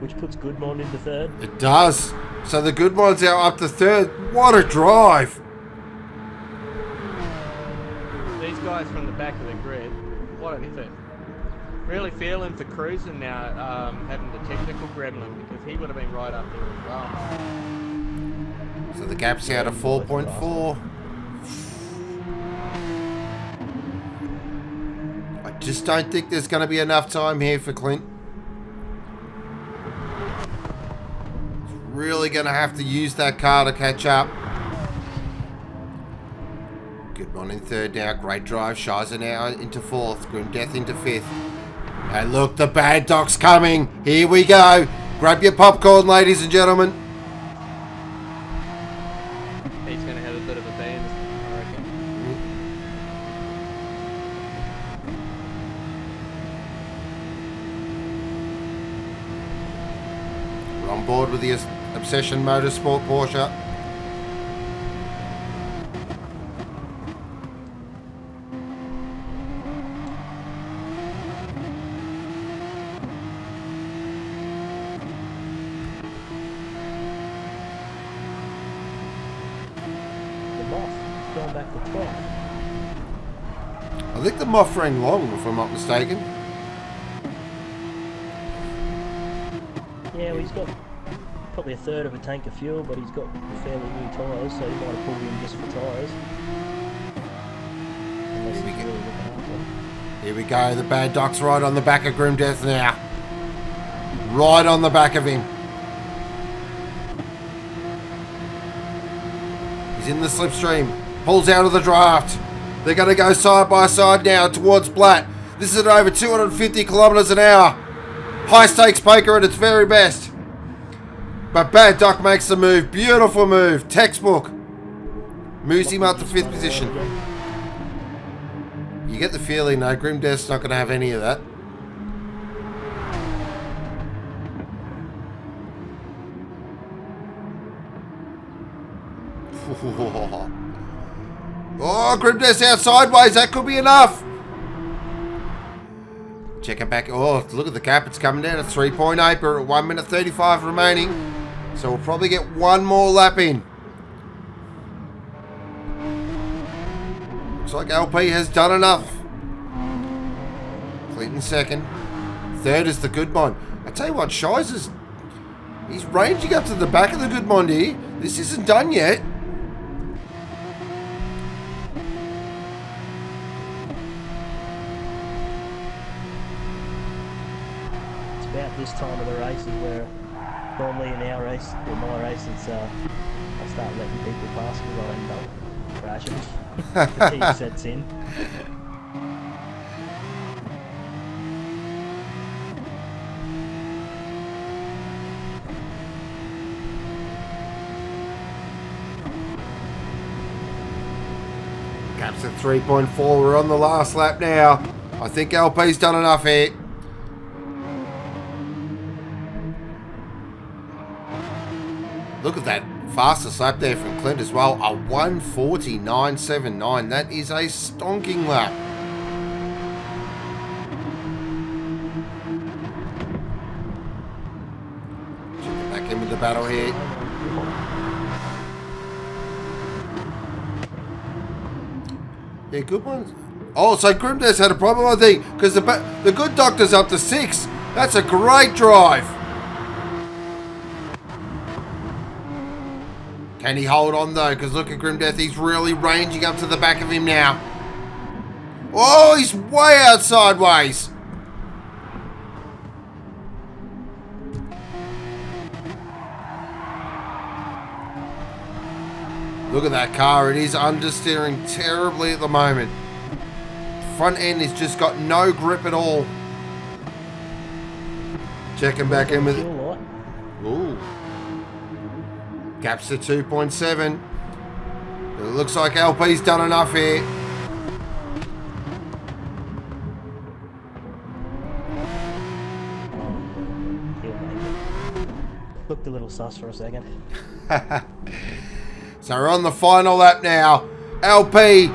Which puts Goodmond into 3rd. It does. So the good ones are up to 3rd. What a drive. These guys from the back of the grid, what an effort. Really feeling for cruising now, having the technical gremlin, because he would have been right up there as well. So the gap's out of 4.4. I just don't think there's going to be enough time here for Clint. He's really going to have to use that car to catch up. Good one in 3rd now. Great drive. Shizer now into 4th. Grim Death into 5th. And look, the Bad Dog's coming. Here we go. Grab your popcorn, ladies and gentlemen. He's going to have a bit of a band, I reckon. We're on board with the Obsession Motorsport Porsche. Going back to 12. I think the Moth ran long, if I'm not mistaken. Yeah, well, he's got probably 1/3 of a tank of fuel, but he's got fairly new tyres, so he might have pulled in just for tyres. Unless he's really looking after them. Here we go. The Bad Dog's right on the back of Grim Death now. Right on the back of him. He's in the slipstream. Pulls out of the draft. They're going to go side by side now towards Blatt. This is at over 250 kilometres an hour. High stakes poker at its very best. But Bad Dog makes the move. Beautiful move. Textbook. Moves him up to 5th position. You get the feeling though, Grim Death's not going to have any of that. Oh, Grim Death's out sideways. That could be enough. Check it back. Oh, look at the gap. It's coming down to 3.8. We're at 1 minute 35 remaining. So we'll probably get one more lap in. Looks like LP has done enough. Clinton 2nd. 3rd is the Goodmond. I tell you what, Shizer's... He's ranging up to the back of the Goodmond here. This isn't done yet. about this time of the race is where normally in our race, in my race, it's I start letting people pass because I end up crashing. Fatigue sets in. Caps at 3.4. We're on the last lap now. I think LP's done enough here. Look at that fastest lap there from Clint as well. A 1:49.79. That is a stonking lap. Get back in with the battle here. Yeah, good one. Oh, so Grimdeath's had a problem, I think, because the good doctor's up to 6. That's a great drive. Can he hold on, though? Because look at Grimdeath. He's really ranging up to the back of him now. Oh, he's way out sideways. Look at that car. It is understeering terribly at the moment. Front end has just got no grip at all. Checking back in with it. Ooh. Gaps to 2.7. It looks like LP's done enough here. Looked a little sus for a second. So we're on the final lap now. LP,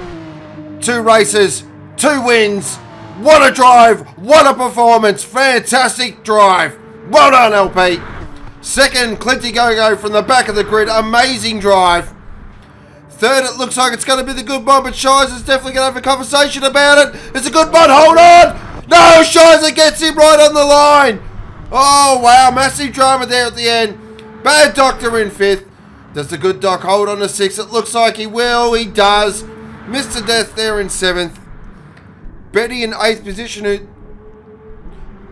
2 races, 2 wins. What a drive. What a performance. Fantastic drive. Well done, LP. Second, Clinty Go-Go from the back of the grid. Amazing drive. Third, it looks like it's going to be the good mod, but Shiza's definitely going to have a conversation about it. It's a good mod. Hold on. No, Shiza gets him right on the line. Oh, wow. Massive drama there at the end. Bad Doctor in 5th. Does the good doc hold on to 6? It looks like he will. He does. Mr. Death there in 7th. Betty in 8th position. Who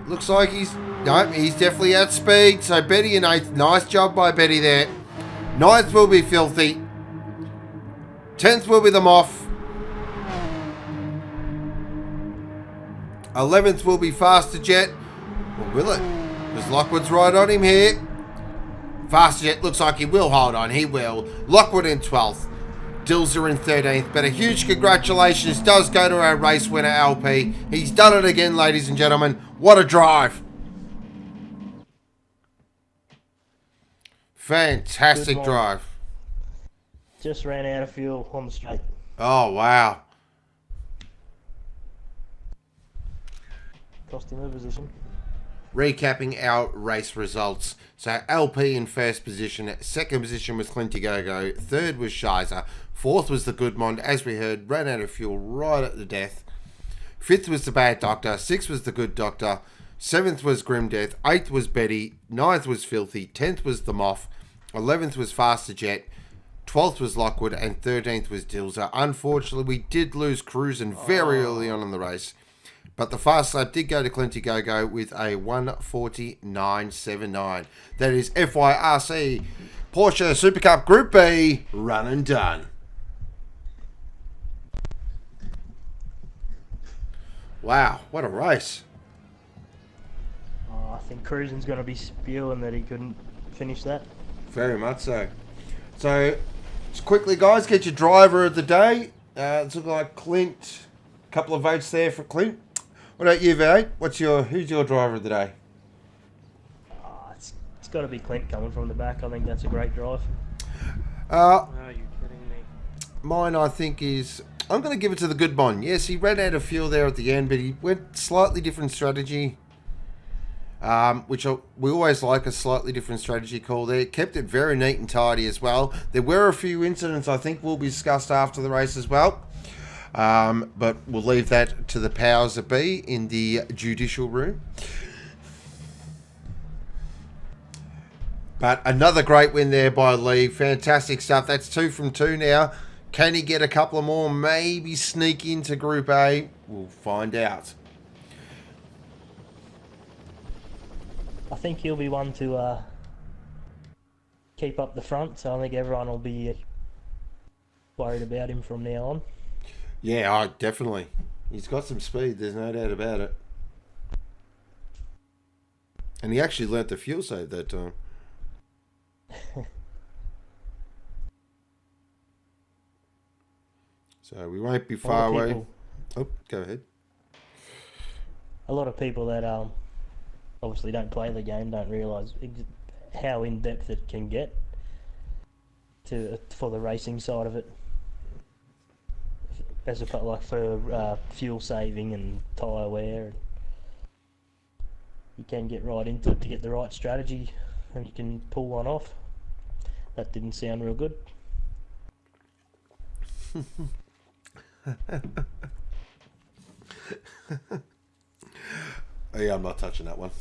looks like he's definitely at speed. So Betty in 8th. Nice job by Betty there. 9th will be Filthy. 10th will be the Moth. 11th will be Faster Jet. Or will it? Because Lockwood's right on him here. Faster Jet looks like he will hold on. He will. Lockwood in 12th. Dilzer in 13th. But a huge congratulations does go to our race winner, LP. He's done it again, ladies and gentlemen. What a drive. Fantastic drive. Just ran out of fuel on the straight. Oh, wow. Cost him a position. Recapping our race results. So LP in first position. Second position was Clinty Go-Go. Third was Shiza. Fourth was the Goodmond, as we heard, ran out of fuel right at the death. 5th was the Bad Doctor. 6th was the Good Doctor. 7th was Grim Death. 8th was Betty. 9th was Filthy. 10th was the Moth. 11th was Faster Jet. 12th was Lockwood. And 13th was Dilzer. Unfortunately, we did lose Cruisin' very early on in the race. But the fast lap did go to Clinty Go-Go with a 1:49.79. That is FYRC Porsche Supercup Group B run and done. Wow, what a race. I think Cruisin's going to be spewing that he couldn't finish that. Very much so. So, just quickly, guys, get your driver of the day. It's looking like Clint. A couple of votes there for Clint. What about you, V8? Who's your driver of the day? It's got to be Clint coming from the back. I think that's a great drive. Are you kidding me? Mine, I think, is... I'm going to give it to the good Bon. Yes, he ran out of fuel there at the end, but he went slightly different strategy. We always like a slightly different strategy call there. Kept it very neat and tidy as well. There were a few incidents I think will be discussed after the race as well. But we'll leave that to the powers that be in the judicial room. But another great win there by Lee. Fantastic stuff. That's 2 from 2 now. Can he get a couple of more? Maybe sneak into Group A? We'll find out. think he'll be one to keep up the front, so I think everyone will be worried about him from now on. Yeah, definitely. He's got some speed, there's no doubt about it. And he actually learnt the fuel save that time. So we won't be far away. Oh, go ahead. A lot of people that obviously don't play the game don't realise how in depth it can get for the racing side of it, as a like for fuel saving and tyre wear. You can get right into it to get the right strategy, and you can pull one off. That didn't sound real good. Oh, yeah, I'm not touching that one.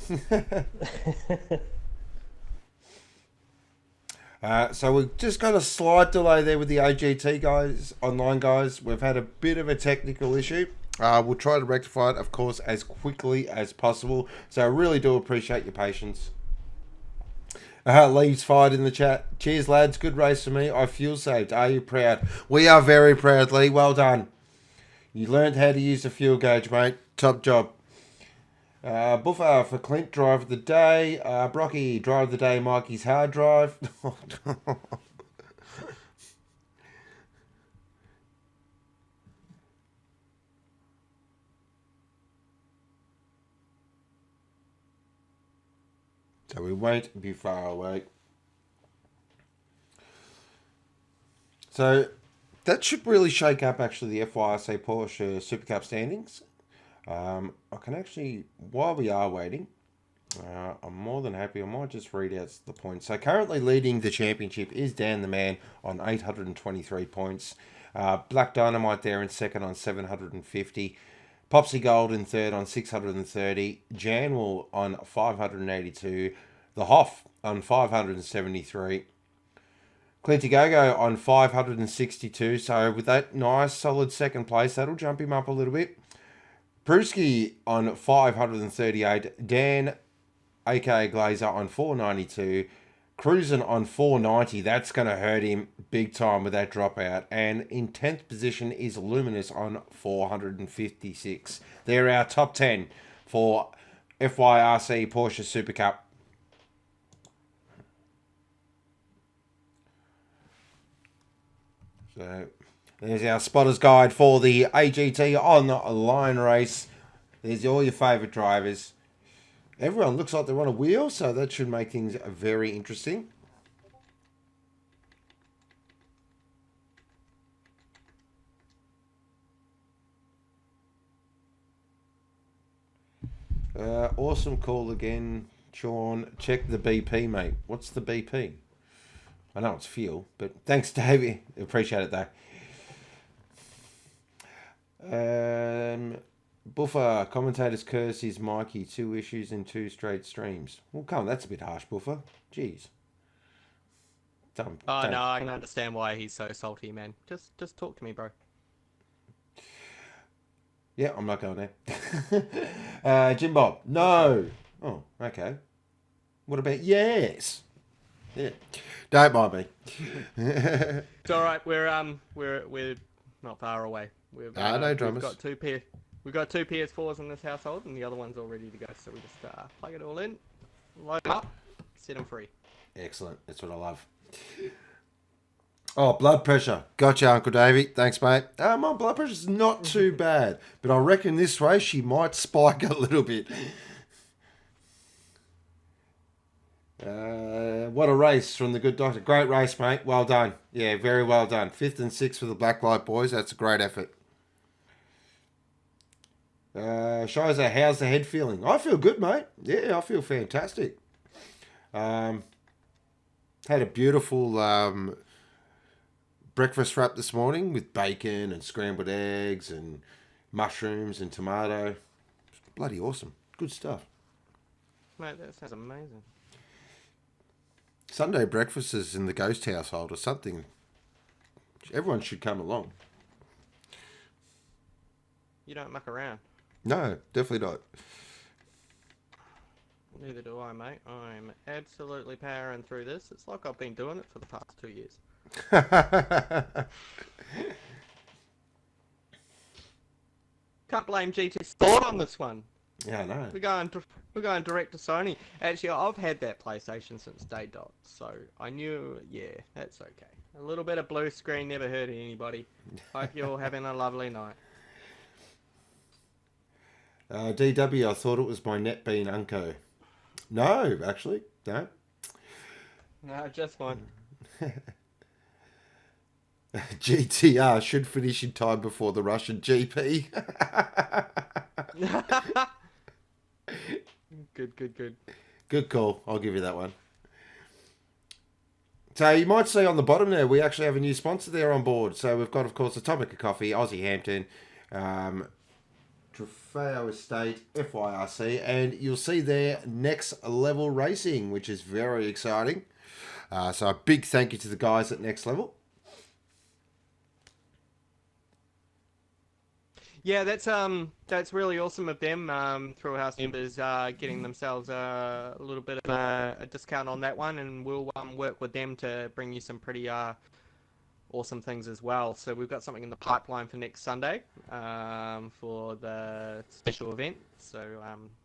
So we've just got a slight delay there with the AGT guys, online guys. We've had a bit of a technical issue. We'll try to rectify it, of course, as quickly as possible. So I really do appreciate your patience. Lee's fired in the chat. Cheers, lads. Good race for me. I fuel saved. Are you proud? We are very proud, Lee. Well done. You learned how to use the fuel gauge, mate. Top job. Buffer for Clint, driver of the day. Brocky, driver of the day, Mikey's hard drive. So we won't be far away. So that should really shake up actually the FYRC Porsche Supercup standings. I can actually, while we are waiting, I'm more than happy. I might just read out the points. So currently leading the championship is Dan the Man on 823 points. Black Dynamite there in second on 750. Popsy Gold in third on 630. Janwell on 582. The Hoff on 573. Clinty Gogo on 562. So with that nice solid second place, that'll jump him up a little bit. Pruski on 538. Dan, aka Glazer, on 492. Cruisin' on 490. That's going to hurt him big time with that dropout. And in 10th position is Luminous on 456. They're our top 10 for FYRC Porsche Supercup. So there's our spotter's guide for the AGT online race. There's all your favourite drivers. Everyone looks like they're on a wheel, so that should make things very interesting. Awesome call again, Sean. Check the BP, mate. What's the BP? I know it's fuel, but thanks, Davey. Appreciate it, though. Buffer, commentator's curse is Mikey. 2 issues in 2 straight streams. Well, come on, that's a bit harsh, Buffer. Jeez. No, I can understand why he's so salty, man. Just talk to me, bro. Yeah, I'm not going there. Jim Bob, no. Oh, okay. What about yes? Yeah, don't mind me. It's all right. We're not far away. No dramas. We've got two PS4s in this household, and the other one's all ready to go. So we just plug it all in, load them up, set them free. Excellent. That's what I love. Oh, blood pressure. Gotcha, Uncle Davey. Thanks, mate. My blood pressure's not too bad, but I reckon this race she might spike a little bit. What a race from the good doctor. Great race, mate. Well done. Yeah, very well done. 5th and 6th for the Black Light boys. That's a great effort. Shiza, how's the head feeling? I feel good, mate. Yeah, I feel fantastic. Had a beautiful breakfast wrap this morning with bacon and scrambled eggs and mushrooms and tomato. Bloody awesome. Good stuff. Mate, that sounds amazing. Sunday breakfasts in the Ghost household or something. Everyone should come along. You don't muck around. No, definitely not. Neither do I, mate. I'm absolutely powering through this. It's like I've been doing it for the past 2 years. Can't blame GT Sport on this one. Yeah, I know. We're going direct to Sony. Actually, I've had that PlayStation since day dot, so I knew. Yeah, that's okay. A little bit of blue screen never hurt anybody. Hope you're all having a lovely night. DW, I thought it was my net being Unco. No, actually, no. No, just fine. GTR should finish in time before the Russian GP. Good. Good call. I'll give you that one. So you might see on the bottom there, we actually have a new sponsor there on board. So we've got, of course, Atomic Coffee, Aussie Hampton, Trofeo Estate, FYRC, and you'll see there Next Level Racing, which is very exciting. So a big thank you to the guys at Next Level. Yeah, that's really awesome of them. Through house members getting themselves a little bit of a discount on that one, and we'll work with them to bring you some pretty awesome things as well. So we've got something in the pipeline for next Sunday for the special event. So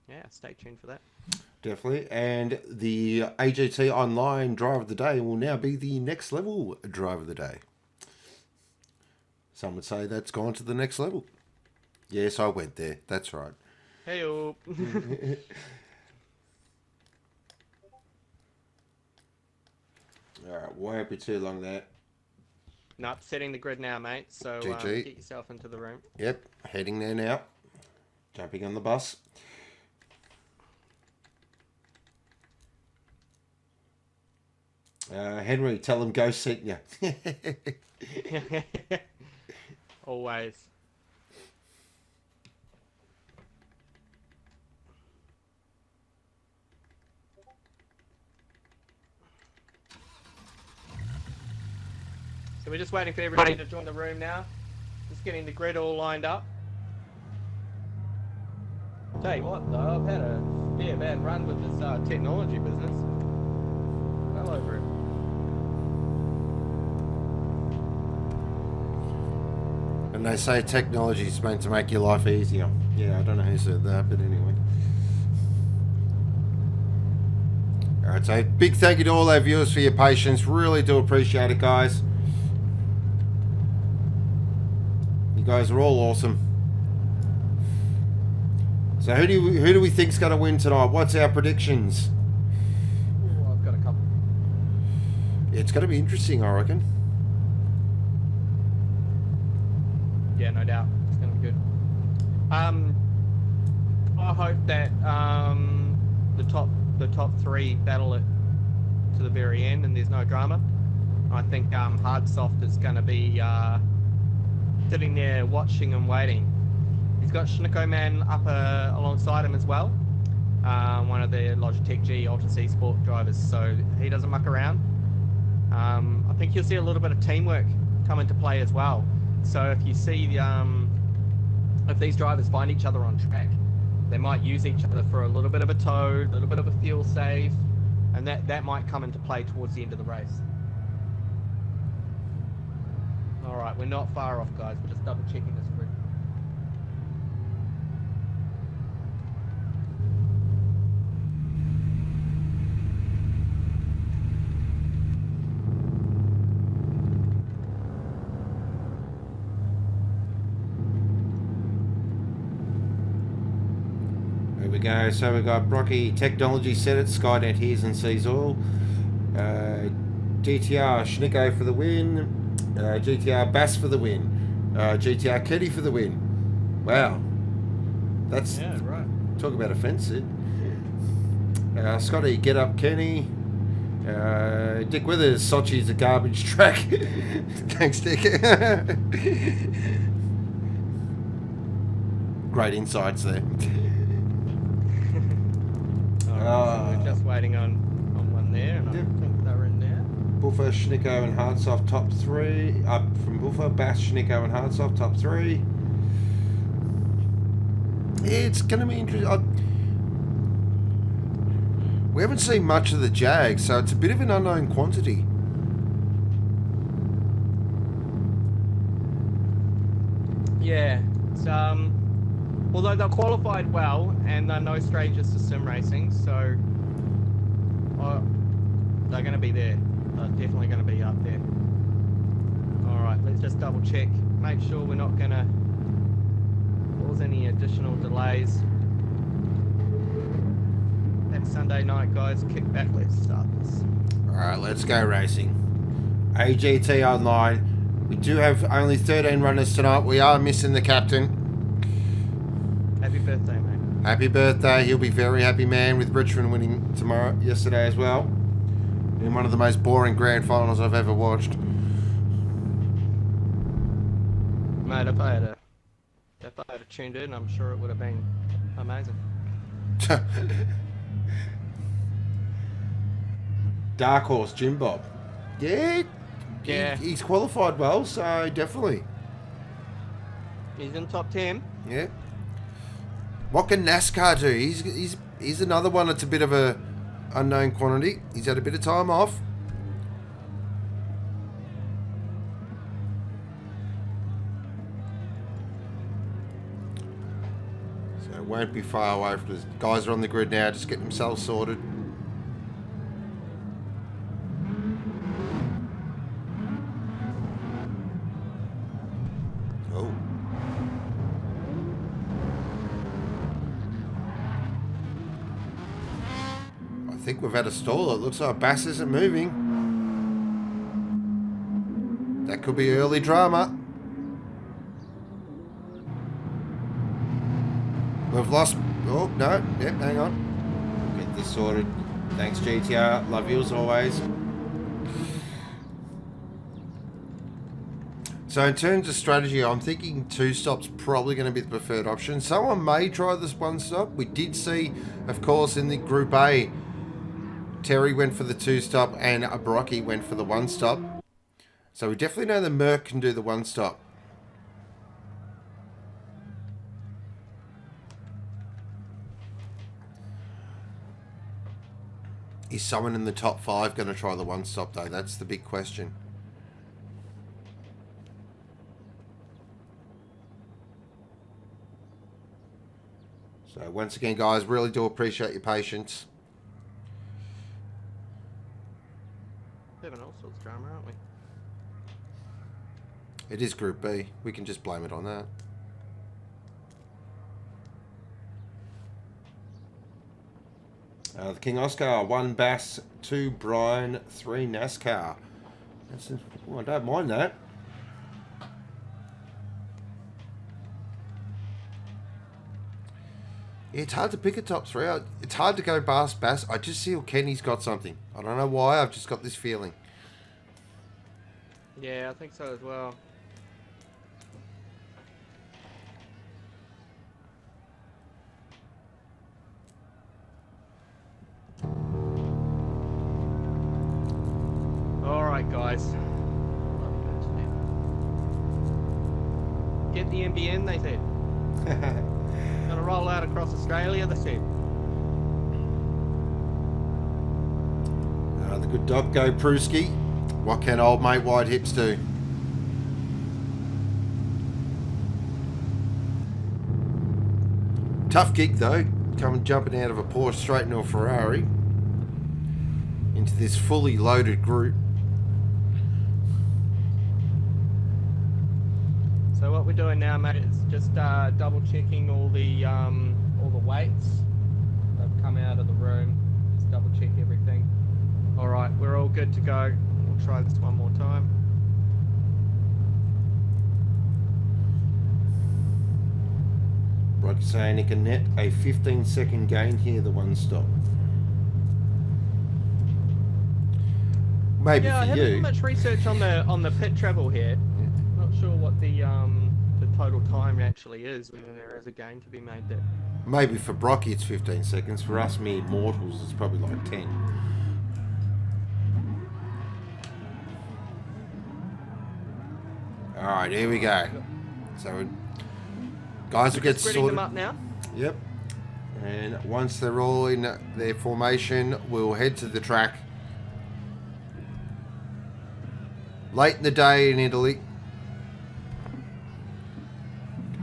yeah, stay tuned for that. Definitely. And the AGT Online Driver of the Day will now be the Next Level Driver of the Day. Some would say that's gone to the next level. Yes, I went there. That's right. Hey-o. Alright, won't be too long there. Nope, setting the grid now, mate. So GG. get yourself into the room. Yep, heading there now. Jumping on the bus. Henry, tell him Ghost sent you. Always. So we're just waiting for everybody to join the room now. Just getting the grid all lined up. Tell you what though, I've had a fair bad run with this technology business. Well over it. And they say technology is meant to make your life easier. Yeah, I don't know who said that, but anyway. Alright, so big thank you to all our viewers for your patience. Really do appreciate it, guys. You guys are all awesome. So who do we think's going to win tonight? What's our predictions? Ooh, I've got a couple. Yeah, it's going to be interesting, I reckon. Yeah, no doubt. It's going to be good. I hope that the top three battle it to the very end and there's no drama. I think Hard Soft is going to be sitting there watching and waiting. He's got Schnickoman up alongside him as well. One of the Logitech G Altus Esports drivers, so he doesn't muck around. I think you'll see a little bit of teamwork come into play as well. So if you see if these drivers find each other on track, they might use each other for a little bit of a tow, a little bit of a fuel save, and that might come into play towards the end of the race. All right, we're not far off, guys. We're just double checking this grid. There we go. So we've got Brocky Technology set it. Skynet hears and sees all. GTR Schnicko for the win. GTR Bass for the win. GTR Keddy for the win. Wow. That's... Yeah, right. Talk about a fence, Sid. Scotty, get up, Kenny. Dick Withers, Sochi's a garbage track. Thanks, Dick. Great insights there. Alright, so we're just waiting on one there, and I think they're in there. Buffer, Schnicko and Hardsoft top three. Up from Buffer, Bass, Schnicko and Hardsoft top three. It's going to be interesting. We haven't seen much of the Jag, so it's a bit of an unknown quantity. Yeah, it's, although they're qualified well and they're no strangers to sim racing, so they're going to be there. They're definitely going to be up there. All right, let's just double check, make sure we're not going to cause any additional delays. That Sunday night, guys, kick back, let's start this. All right, let's go racing. AGT online. We do have only 13 runners tonight. We are missing the captain. Happy birthday, mate. Happy birthday. He'll be very happy, man, with Richmond winning yesterday as well. In one of the most boring grand finals I've ever watched. Mate, if I had tuned in, I'm sure it would have been amazing. Dark Horse, Jim Bob. Yeah. Yeah. He's qualified well, so definitely. He's in top 10. Yeah. What can NASCAR do? He's another one that's a bit of a unknown quantity. He's had a bit of time off. So it won't be far away from this. Guys are on the grid now, just getting themselves sorted. I think we've had a stall. It looks like Bass isn't moving. That could be early drama. We've lost... Oh, no. Yep, hang on. Get this sorted. Thanks, GTR. Love you as always. So in terms of strategy, I'm thinking 2 stops probably going to be the preferred option. Someone may try this 1 stop. We did see, of course, in the Group A, Terry went for the 2 stop and Brocky went for the 1 stop. So we definitely know the Merc can do the 1 stop. Is someone in the top 5 going to try the 1 stop though? That's the big question. So once again, guys, really do appreciate your patience. Having all sorts of drama, aren't we? It is Group B. We can just blame it on that. The King Oscar, 1 Bass, 2 Brian, 3 NASCAR. I don't mind that. Yeah, it's hard to pick a top 3. It's hard to go Bass. I just feel Kenny's got something. I don't know why. I've just got this feeling. Yeah, I think so as well. Alright, guys. Get the NBN, they said. Gonna roll out across Australia, they said. The good dog go Prusky. What can old mate White Hips do? Tough gig though, jumping out of a Porsche straight into a Ferrari into this fully loaded group. So what we're doing now, mate, is just double checking all the weights. They've come out of the room. Just double check everything. All right, we're all good to go. We'll try this one more time. Roger saying he can net a 15-second gain here, the 1 stop. Maybe yeah, for I haven't you. done much research on the pit travel here. Not sure what the total time actually is, whether there is a gain to be made there. Maybe for Brocky it's 15 seconds. For us mere mortals, it's probably like 10. All right, here we go. So, guys will get spreading sorted. them up now. Yep. And once they're all in their formation, we'll head to the track. Late in the day in Italy.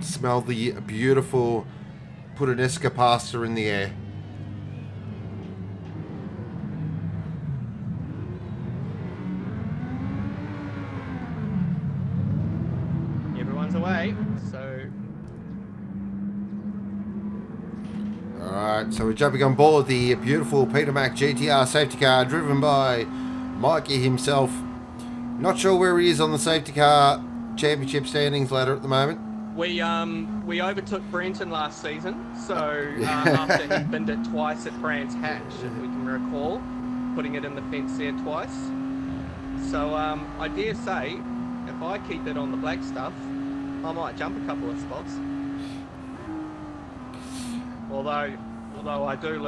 Smell the beautiful puttanesca pasta in the air. Everyone's away, so... Alright, so we're jumping on board the beautiful Peter Mac GTR safety car driven by Mikey himself. Not sure where he is on the safety car championship standings ladder at the moment. We overtook Brenton last season, so after he binned it twice at Brands Hatch, if we can recall, putting it in the fence there twice. So I dare say, if I keep it on the black stuff, I might jump a couple of spots. Although I do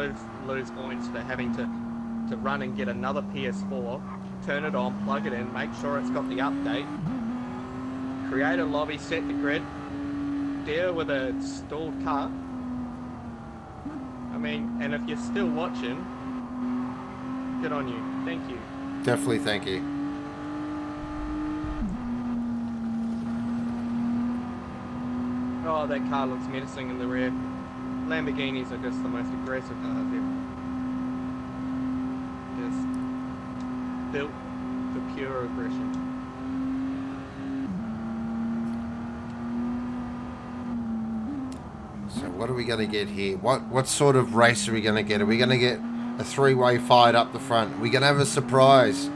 lose points for having to run and get another PS4, turn it on, plug it in, make sure it's got the update, create a lobby, set the grid, deal with a stalled car. I mean, and if you're still watching, good on you. Thank you. Definitely thank you. Oh, that car looks menacing in the rear. Lamborghinis are just the most aggressive cars ever. Just built for pure aggression. So what are we going to get here? What sort of race are we going to get? Are we going to get a three-way fight up the front? Are we going to have a surprise?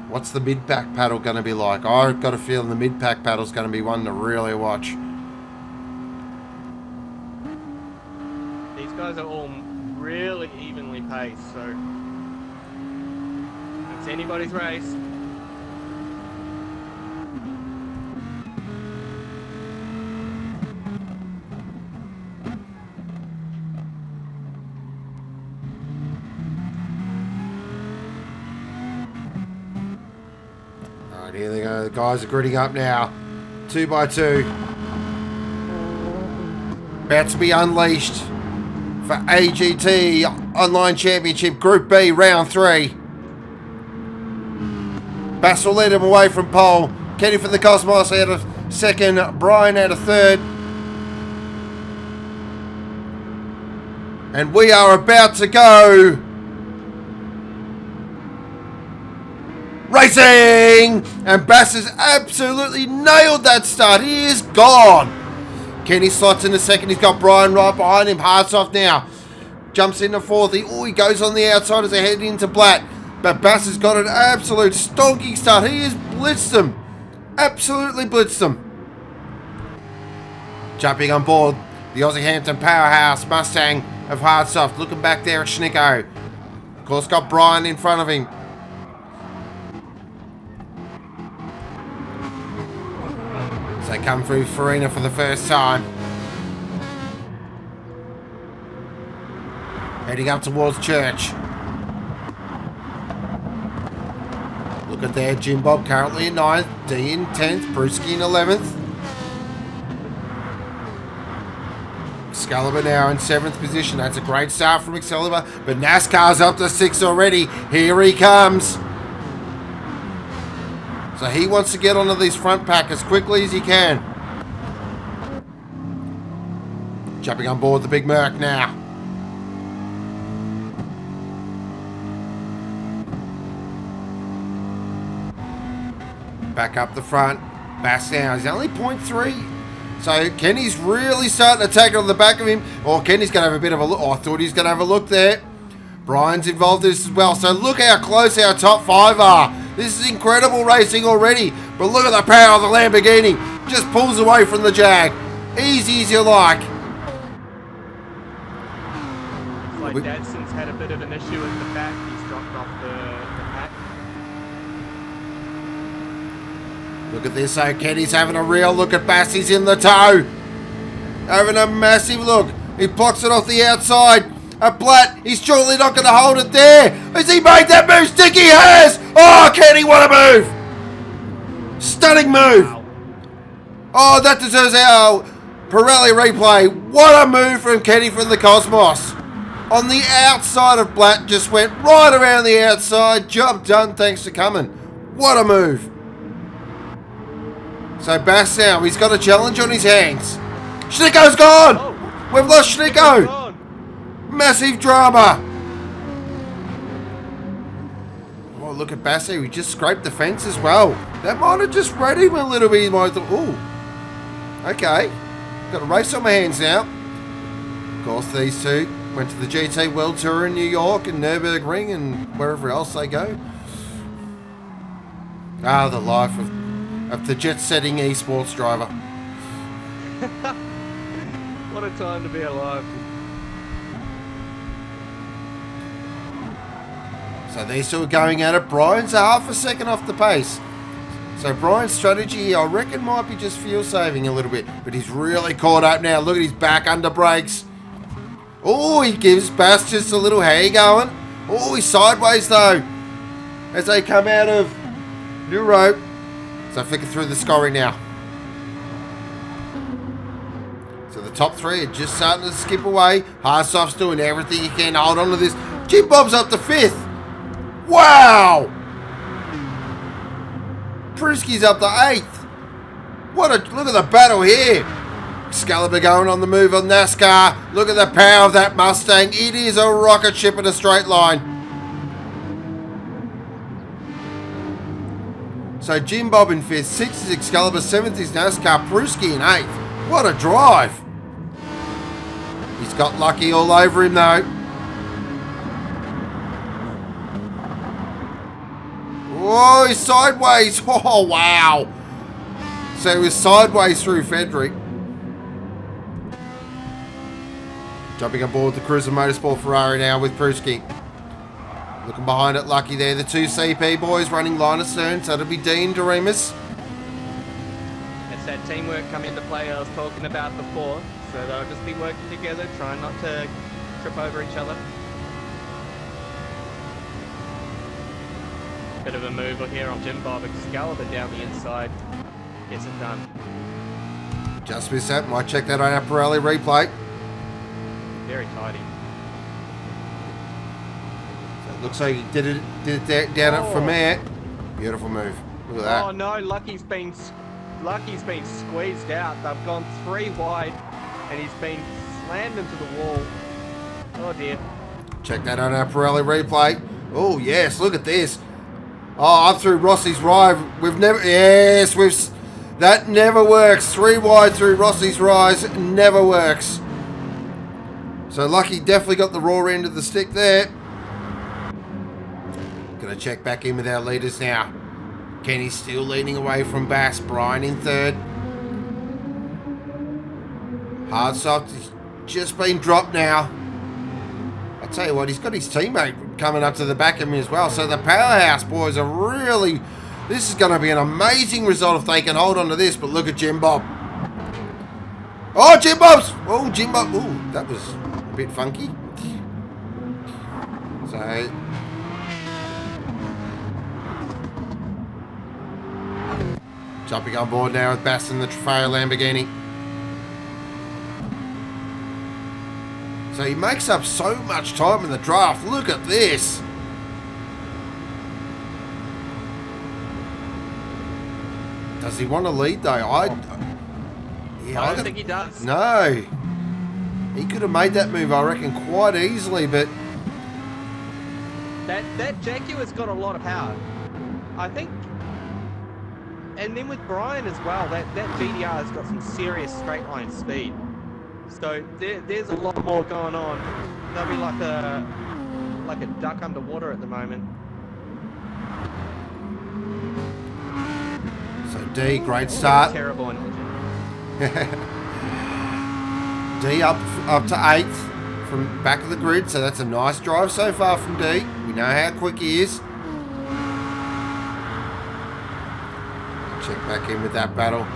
What's the mid-pack battle going to be like? I've got a feeling the mid-pack battle is going to be one to really watch. These guys are all really evenly paced, so it's anybody's race. Alright, here they go. The guys are gridding up now. 2 by 2. About to be unleashed for AGT Online Championship Group B Round 3. Bass will lead him away from pole. Kenny for the Cosmos out of second. Brian out of third. And we are about to go racing! And Bass has absolutely nailed that start. He is gone. Kenny slots in the second. He's got Brian right behind him. Hearts off now. Jumps into fourth. He goes on the outside as they head into Blatt. But Bass has got an absolute stonking start. He has blitzed them. Absolutely blitzed them. Jumping on board the Aussie Hampton powerhouse Mustang of Hardsoft. Looking back there at Schnicko. Of course, got Brian in front of him. As they come through Farina for the first time. Heading up towards Church. Look at there, Jim Bob currently in 9th, D in 10th, Brewski in 11th. Excalibur now in 7th position. That's a great start from Excalibur, but NASCAR's up to 6 already. Here he comes. So he wants to get onto this front pack as quickly as he can. Jumping on board the Big Merc now. Back up the front. Bass now. He's only 0.3. So Kenny's really starting to take it on the back of him. Or Kenny's going to have a bit of a look. Oh, I thought he was going to have a look there. Brian's involved in this as well. So look how close our top 5 are. This is incredible racing already. But look at the power of the Lamborghini. Just pulls away from the Jag. Easy as you like. Like Dadson's had a bit of an issue at the back. He's dropped off the pack. Look at this. So Kenny's having a real look at Bass. He's in the toe. Having a massive look. He blocks it off the outside. At Blatt, he's surely not going to hold it there. Has he made that move? Stick he has. Oh, Kenny, what a move. Stunning move. Wow. Oh, that deserves our Pirelli replay. What a move from Kenny from the Cosmos. On the outside of Blatt, just went right around the outside. Job done, thanks for coming. What a move. So Bass now, he's got a challenge on his hands. Schnicko's gone! Oh. We've lost Schnicko! Massive drama. Oh, look at Bassy, we just scraped the fence as well. That might have just read him a little bit. He might have thought, ooh, okay. Got a race on my hands now. Of course, these two went to the GT World Tour in New York and Nürburgring and wherever else they go. Ah, the life of the jet-setting esports driver. What a time to be alive. So these two are going at it. Brian's a half a second off the pace. So Brian's strategy, I reckon, might be just fuel saving a little bit. But he's really caught up now. Look at his back under brakes. Oh, he gives Bass just a little how you going. Oh, he's sideways though. As they come out of New Rope. So flicker through the scoring now. So the top three are just starting to skip away. Harsoft's doing everything he can to hold on to this. Jim Bob's up to 5th. Wow! Prusky's up to 8th. Look at the battle here. Excalibur going on the move on NASCAR. Look at the power of that Mustang. It is a rocket ship in a straight line. So Jim Bob in 5th, 6th is Excalibur, 7th is NASCAR, Prusky in 8th. What a drive. He's got Lucky all over him though. Oh, he's sideways. Oh, wow. So he was sideways through Frederick. Jumping aboard the Cruiser Motorsport Ferrari now with Prusky. Looking behind it, Lucky there. The two CP boys running line astern. So it'll be Dean Doremus. It's that teamwork come into play I was talking about before. So they'll just be working together, trying not to trip over each other. Bit of a mover here on Jim Bob. Excalibur down the inside. Gets it done. Just missed that. Might check that on our Pirelli replay. Very tidy. So it looks like he did it down it from there. Beautiful move. Look at that. Oh no, Lucky's been squeezed out. They've gone 3 wide and he's been slammed into the wall. Oh dear. Check that on our Pirelli replay. Oh yes, look at this. Oh, up through Rossi's Rise. That never works. 3 wide through Rossi's Rise. Never works. So Lucky definitely got the raw end of the stick there. Gonna check back in with our leaders now. Kenny's still leading away from Bass. Brian in 3rd. Hardsoft has just been dropped now. I'll tell you what, he's got his teammate coming up to the back of him as well. So the Powerhouse boys are really... This is going to be an amazing result if they can hold on to this. But look at Jim Bob. Oh, Jim Bob's... Oh, Jim Bob... Oh, that was a bit funky. So... Jumping on board now with Bass in the Trofeo Lamborghini. So he makes up so much time in the draft. Look at this. Does he want to lead though? I don't think he does. No. He could have made that move, I reckon, quite easily, but... That Jaguar's got a lot of power. I think... And then with Brian as well, that GDR has got some serious straight line speed. So there's a lot more going on. They'll be like a duck underwater at the moment. So D, great start. Terrible engine. D up to 8th from back of the grid, so that's a nice drive so far from D. We know how quick he is. Check back in with that battle.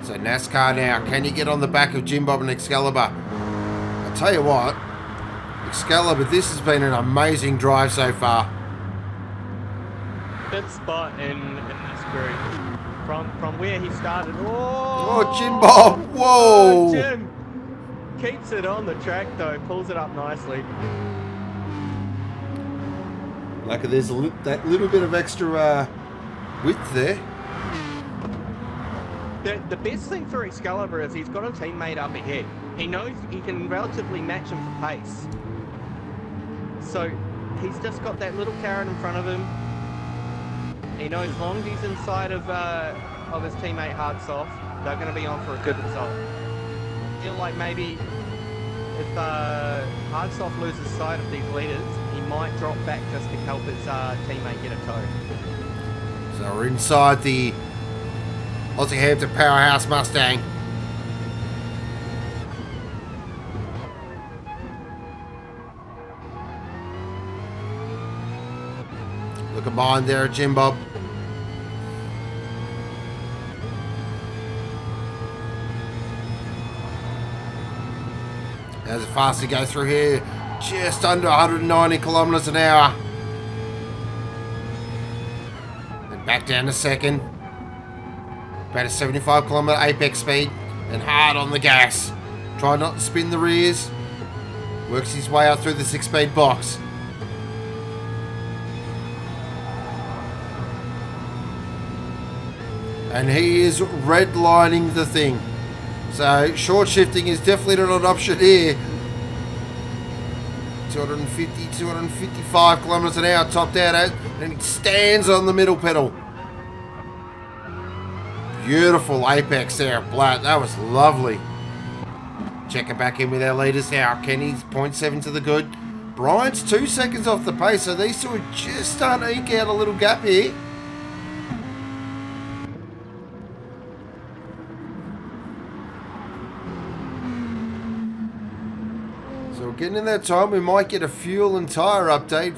So NASCAR now, can you get on the back of Jim Bob and Excalibur? I'll tell you what, Excalibur, this has been an amazing drive so far. Good spot in this group. from where he started. Oh, Jim Bob. Whoa. Jim keeps it on the track though, pulls it up nicely. Like there's that little bit of extra width there. The best thing for Excalibur is he's got a teammate up ahead. He knows he can relatively match him for pace. So he's just got that little carrot in front of him. He knows as long as he's inside of his teammate Hard Soft, they're going to be on for a good result. I feel like maybe if Hard Soft loses sight of these leaders, he might drop back just to help his teammate get a toe. So we're inside the Aussie Hampton Powerhouse Mustang. Looking behind there at Jim Bob. As fast as he goes through here, just under 190 kilometers an hour. Then back down to second. About a 75 kilometer apex speed and hard on the gas. Try not to spin the rears. Works his way out through the 6-speed box. And he is redlining the thing. So short shifting is definitely not an option here. 250, 255 kilometers an hour topped out at, and he stands on the middle pedal. Beautiful apex there, Blatt. That was lovely. Check it back in with our leaders now. Kenny's 0.7 to the good. Brian's 2 seconds off the pace, so these two are just starting to eke out a little gap here. So we're getting in that time. We might get a fuel and tyre update.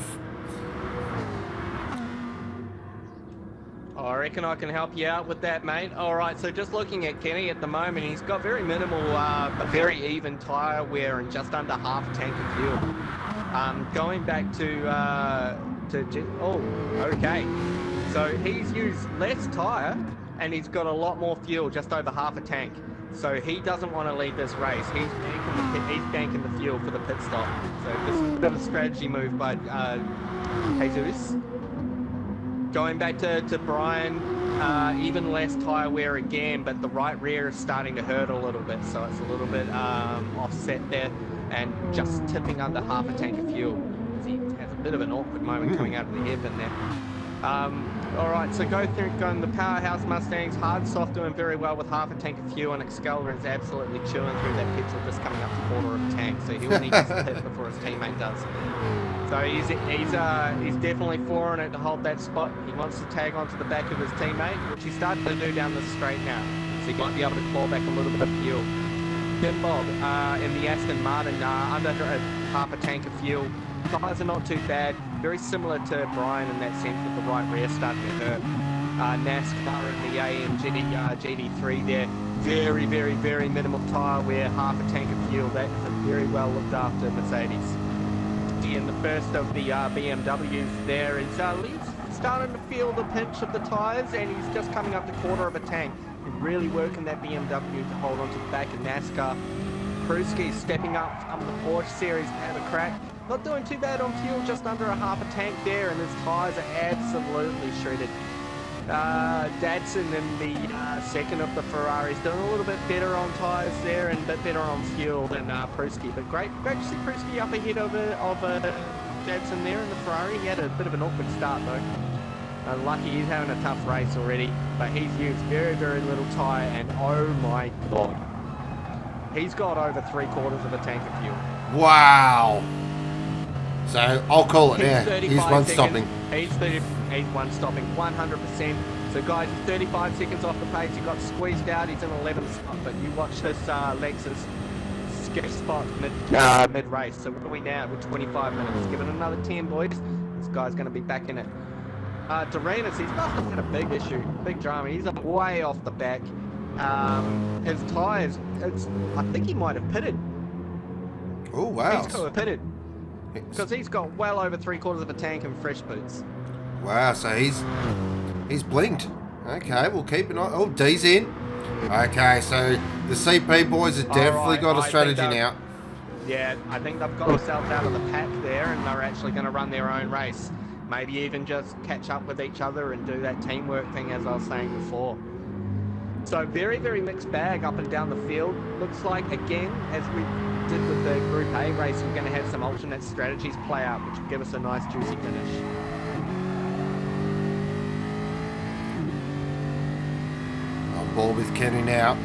I reckon I can help you out with that, mate. All right, so just looking at Kenny at the moment, he's got very minimal, but very even tyre wear and just under half a tank of fuel. Going back okay. So he's used less tyre and he's got a lot more fuel, just over half a tank. So he doesn't want to lead this race. He's banking the fuel for the pit stop. So this is a bit of a strategy move by Jesus. Going back to Brian, even less tyre wear again, but the right rear is starting to hurt a little bit, so it's a little bit offset there, and just tipping under half a tank of fuel. He has a bit of an awkward moment coming out of the hairpin there. All right, so going the Powerhouse Mustangs, Hard Soft doing very well with half a tank of fuel, and Excalibur is absolutely chewing through that petrol, just coming up to quarter of a tank, so he'll need to pit before his teammate does. So he's definitely flooring it to hold that spot. He wants to tag onto the back of his teammate, which he's starting to do down the straight now. So he might be able to claw back a little bit of fuel. Jim Bob in the Aston Martin under half a tank of fuel. Tyres are not too bad. Very similar to Brian in that sense, with the right rear starting to hurt. NASCAR and the AMG GT3 there. Very, very, very minimal tyre wear, half a tank of fuel. That is a very well looked after Mercedes. In the first of the BMWs there is Lee's starting to feel the pinch of the tyres, and he's just coming up to quarter of a tank. He's really working that BMW to hold onto the back of NASCAR. Pruski's stepping up from the Porsche series to have a crack. Not doing too bad on fuel, just under a half a tank there, and his tyres are absolutely shredded. Dadson in the second of the Ferraris doing a little bit better on tyres there and a bit better on fuel than Pruski, but great to see Pruski up ahead of Dadson there in the Ferrari. He had a bit of an awkward start though. Lucky he's having a tough race already, but he's used very, very little tyre, and oh my god, he's got over 3/4 of a tank of fuel. Wow. So I'll call it now. He's one stopping. He's one stopping, 100%. So guys, he's 35 seconds off the pace. He got squeezed out. He's in 11th spot, but you watch this Lexus skip spot mid-race. So what are we now? We're 25 minutes. Give it another 10, boys. This guy's going to be back in it. Dorenas, he's must have had a big issue, big drama. He's way off the back. His tyres, I think he might have pitted. Oh, wow. He's got to have pitted. Because he's got well over 3/4 of a tank and fresh boots. Wow, so he's blinked. Okay, we'll keep an eye. Oh, D's in. Okay, so the CP boys have definitely got a strategy now. Yeah, I think they've got themselves out of the pack there, and they're actually going to run their own race. Maybe even just catch up with each other and do that teamwork thing, as I was saying before. So very, very mixed bag up and down the field. Looks like, again, as we did with the Group A race, we're going to have some alternate strategies play out, which will give us a nice, juicy finish. On ball with Kenny now.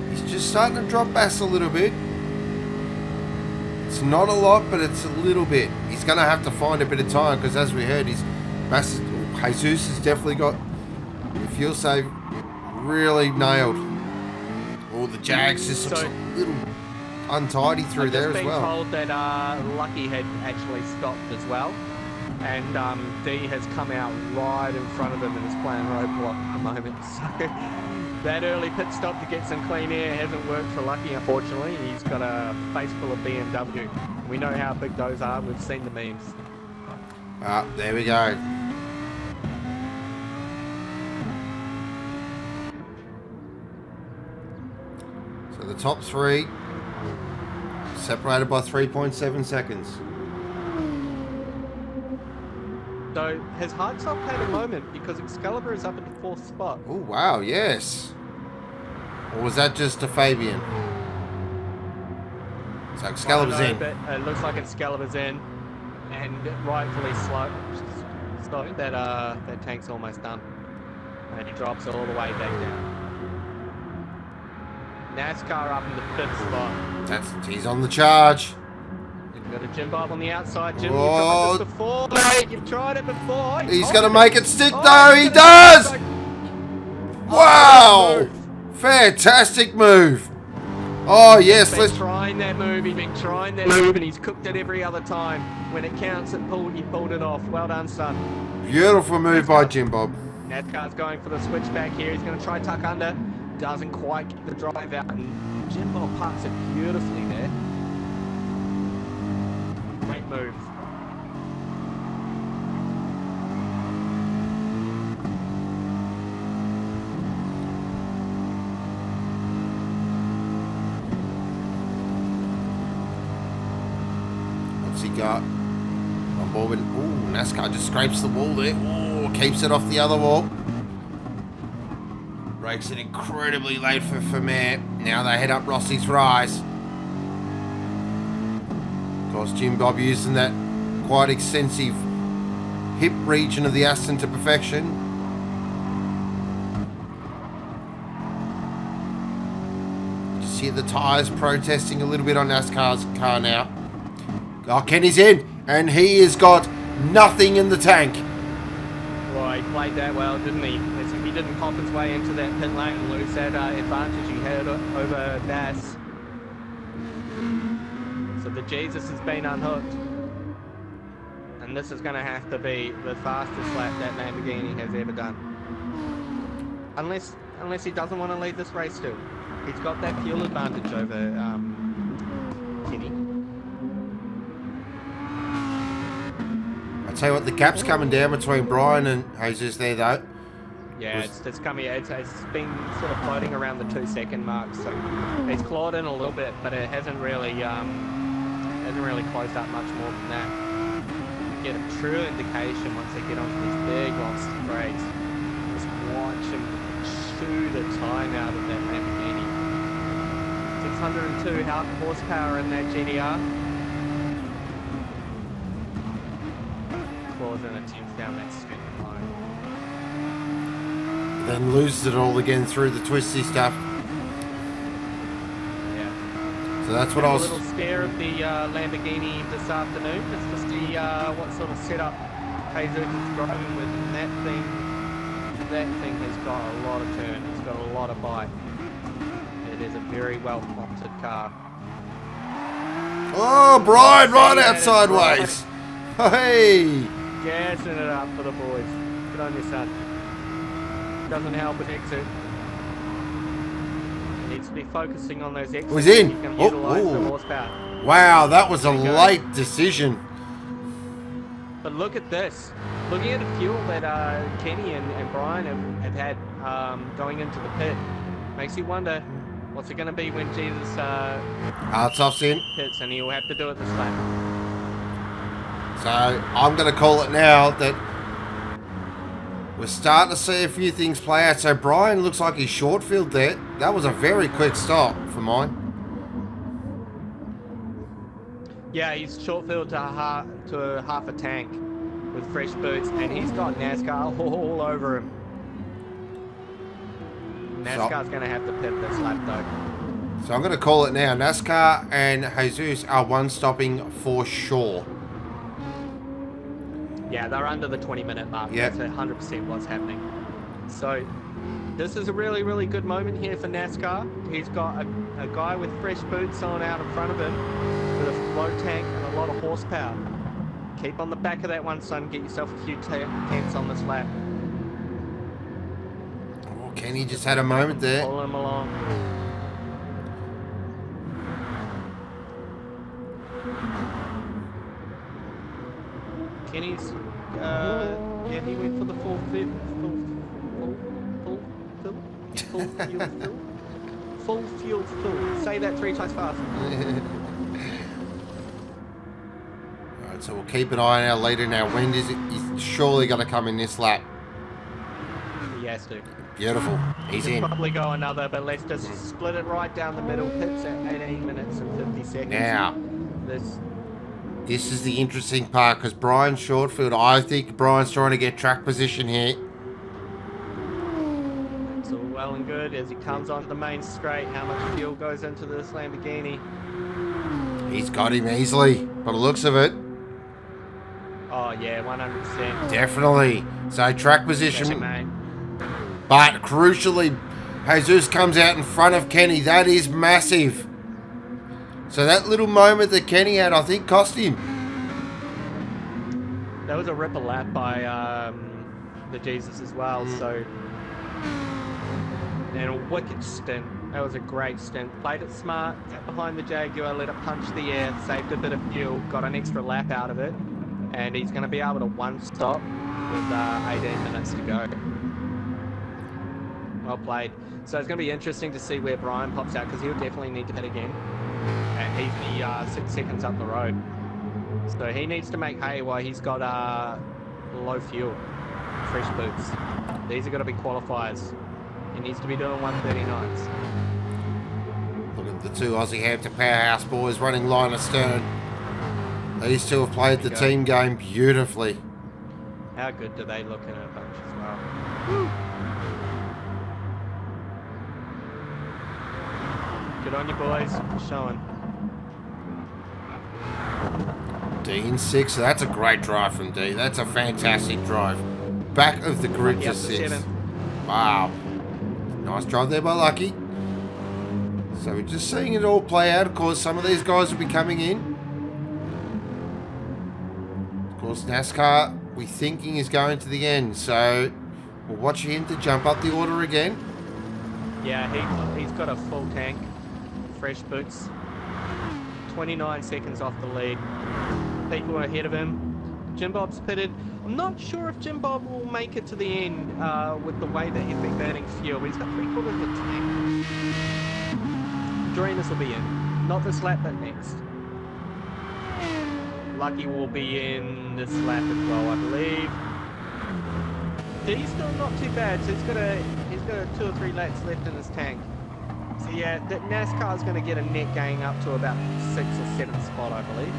He's just starting to drop Bass a little bit. It's not a lot, but it's a little bit. He's going to have to find a bit of time because, as we heard, Jesus has definitely got the fuel save really nailed. Oh, the Jags just looks a little untidy through there as well. I've just been told that Lucky had actually stopped as well, and D has come out right in front of him and is playing roadblock at the moment. So that early pit stop to get some clean air hasn't worked for Lucky, unfortunately. He's got a face full of BMW. We know how big those are. We've seen the memes. There we go. So the top three separated by 3.7 seconds. So has Hardsoft had a moment because Excalibur is up in the 4th spot? Oh, wow, yes. Or was that just a Fabian? So Excalibur's in. But it looks like Excalibur's in, and rightfully slow. So that tank's almost done. And he drops all the way back down. NASCAR up in the 5th spot. He's on the charge. You've got a Jim Bob on the outside, Jim. You've tried this before, mate. You've tried it before. He's going to make it stick, though. He does! Wow! Fantastic move. Oh, yes. He's been trying that move. He's been trying that move, and he's cooked it every other time. When it counts, he pulled it off. Well done, son. Beautiful move by Jim Bob. NASCAR's going for the switchback here. He's going to try tuck under. Doesn't quite get the drive out, and Jim Bob parks it beautifully there. Great move. What's he got? On board with. Ooh, NASCAR just scrapes the wall there. Ooh, keeps it off the other wall. Breaks it incredibly late for Vermeer. Now they head up Rossi's Rise. Of course, Jim Bob using that quite extensive hip region of the Aston to perfection. Just hear the tyres protesting a little bit on NASCAR's car now. Oh, Kenny's in, and he has got nothing in the tank. Well, he played that well, didn't he? As if he didn't pop his way into that pit lane and lose that advantage he had over Bass. So the Jesus has been unhooked. And this is going to have to be the fastest lap that Lamborghini has ever done. Unless he doesn't want to lead this race still. He's got that fuel advantage over Kenny. I tell you what, the gap's coming down between Brian and Jesus there, though. Yeah, it's coming. It's been sort of floating around the 2-second mark, so it's clawed in a little bit, but it hasn't really closed up much more than that. You get a true indication once they get onto these big long straights. Just watch him chew the time out of that Lamborghini. 602 horsepower in that GDR. And attempts down that stretch line. Then loses it all again through the twisty stuff. Yeah. So that's what I was. A little stare of the Lamborghini this afternoon, just to see what sort of setup Jesus is driving with. And that thing has got a lot of turn. It's got a lot of bite. It is a very well prompted car. Oh, Brian, right outside ways. Hey. Gassing it up for the boys. Good on you, son. Doesn't help with exit. Needs to be focusing on those exits. He's in. You can utilize the horsepower. Wow, that was a late decision. But look at this. Looking at the fuel that Kenny and Brian have had going into the pit, makes you wonder what's it going to be when Jesus Altus in. hits, and he'll have to do it this lap. So I'm going to call it now that we're starting to see a few things play out. So Brian looks like he's short filled there. That was a very quick stop for mine. Yeah, he's short filled to half a tank with fresh boots, and he's got NASCAR all over him. NASCAR's going to have to pit this lap though. So I'm going to call it now. NASCAR and Jesus are one stopping for sure. Yeah, they're under the 20-minute mark. Yep. That's 100% what's happening. So this is a really, really good moment here for NASCAR. He's got a guy with fresh boots on out in front of him with a low tank and a lot of horsepower. Keep on the back of that one, son. Get yourself a few tenths on this lap. Oh, Kenny just had a moment there. Pull him along. Kenny's, yeah, he went for the full fuel fill. Say that 3 times fast. Alright, so we'll keep an eye on our leader now. When is it? He's surely going to come in this lap. He has to. Beautiful. He's in. Probably go another, but let's just split it right down the middle. Pits at 18 minutes and 50 seconds. Now, This is the interesting part because Brian's short field. I think Brian's trying to get track position here. it's all well and good as he comes on the main straight. How much fuel goes into this Lamborghini? He's got him easily, by the looks of it. Oh yeah, 100%. Definitely. So track position. Gotcha, mate. But crucially, Jesus comes out in front of Kenny. That is massive. So that little moment that Kenny had, I think, cost him. That was a ripper lap by the Jesus as well. So, and a wicked stint. That was a great stint. Played it smart, got behind the Jaguar, let it punch the air, saved a bit of fuel, got an extra lap out of it, and he's going to be able to one stop with 18 minutes to go. Well played. So it's going to be interesting to see where Brian pops out because he'll definitely need to hit again. And he's only 6 seconds up the road. So he needs to make hay while he's got low fuel, fresh boots. These are going to be qualifiers. He needs to be doing 139s. Look at the two Aussie Hampton powerhouse boys running line astern. These two have played the team game beautifully. How good do they look in a bunch as well? Good on you boys, showing. D in 6, so that's a great drive from D. That's a fantastic drive. Back of the grid to 6. Wow. Nice drive there by Lucky. So we're just seeing it all play out. Of course, some of these guys will be coming in. Of course, NASCAR, we're thinking, is going to the end. So we'll watch him to jump up the order again. Yeah, he's got a full tank, fresh boots. 29 seconds off the lead. People are ahead of him. Jim Bob's pitted. I'm not sure if Jim Bob will make it to the end with the way that he's been burning fuel. He's got 3/4 of the tank. Dreamers will be in. Not this lap, but next. Lucky will be in this lap as well, I believe. D's still not too bad, so he's got 2 or 3 laps left in his tank. So yeah, that NASCAR is going to get a net gain up to about 6th or 7th spot, I believe.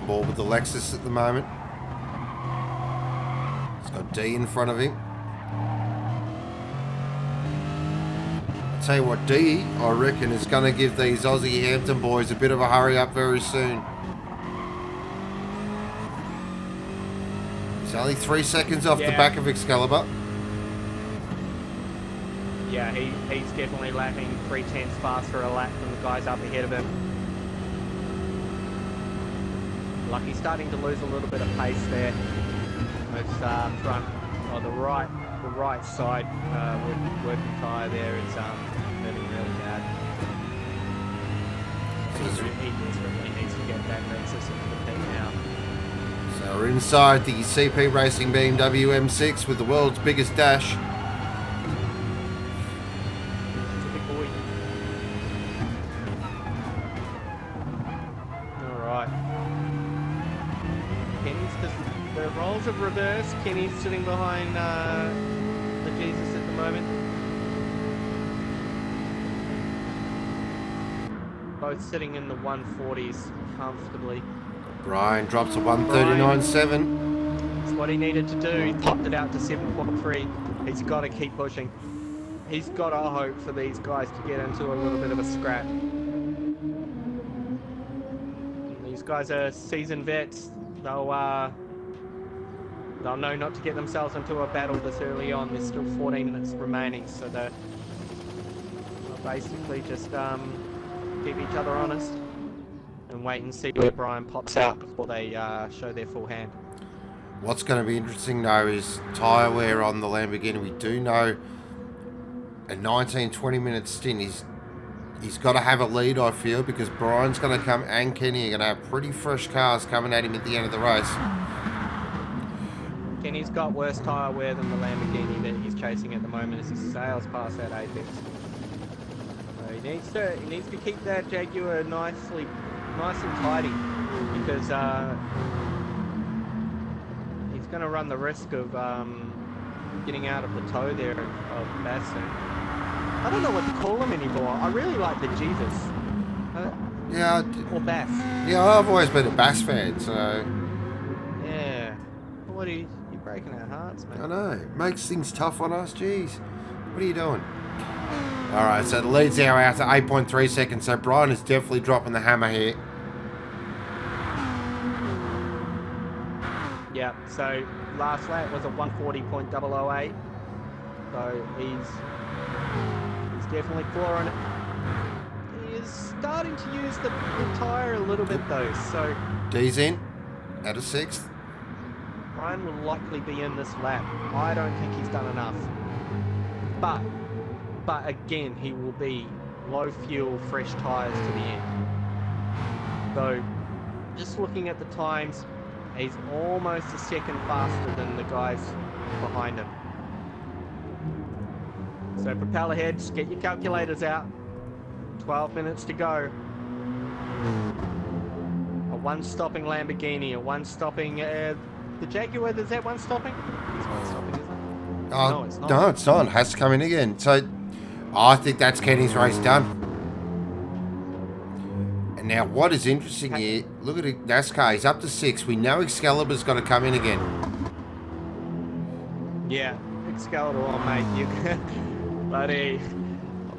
On board with the Lexus at the moment. He's got D in front of him. I'll tell you what, D, I reckon, is going to give these Aussie Hampton boys a bit of a hurry up very soon. He's only 3 seconds off the back of Excalibur. Yeah, he's definitely lapping 3/10 faster a lap than the guys up ahead of him. Lucky starting to lose a little bit of pace there. His front, or the right side working tyre there is hurting really bad. he desperately needs to get that Lexus into the pit now. So we're inside the CP Racing BMW M6 with the world's biggest dash. It's a big boy. Alright. Kenny's just, the roles have reversed. Kenny's sitting behind the Jesus at the moment. Both sitting in the 140s comfortably. Brian drops a 139.7. That's what he needed to do. He popped it out to 7.3. He's got to keep pushing. He's got to hope for these guys to get into a little bit of a scrap. These guys are seasoned vets. They'll know not to get themselves into a battle this early on. There's still 14 minutes remaining, so they'll basically just keep each other honest and wait and see where Brian pops out before they show their full hand. What's going to be interesting though is tyre wear on the Lamborghini. We do know a 19-20 minute stint. He's got to have a lead, I feel, because Brian's going to come and Kenny are going to have pretty fresh cars coming at him at the end of the race. Kenny's got worse tyre wear than the Lamborghini that he's chasing at the moment as he sails past that apex. So he needs to keep that Jaguar nice and tidy, because he's going to run the risk of getting out of the toe there of Basson. I don't know what to call him anymore. I really like the Jesus. Yeah. Or Bass. Yeah, I've always been a Bass fan, so... Yeah. What are you breaking our hearts, man? I know. Makes things tough on us, jeez. What are you doing? Alright, so the lead's now out to 8.3 seconds, so Brian is definitely dropping the hammer here. Yeah, so last lap was a 140.008. So he's definitely clawing it. He is starting to use the tyre a little bit though, so... D's in at a 6th. Brian will likely be in this lap. I don't think he's done enough. But again, he will be low fuel, fresh tyres to the end. So, just looking at the times, he's almost a second faster than the guys behind him. So propeller heads, get your calculators out. 12 minutes to go. A one-stopping Lamborghini, a one-stopping... the Jaguar, is that one stopping? It's one stopping, isn't it? No, it's not. No, it's not. It has to come in again. So, I think that's Kenny's race done. And now, what is interesting here, look at it, NASCAR, he's up to 6. We know Excalibur's got to come in again. Yeah, Excalibur on, mate. You buddy,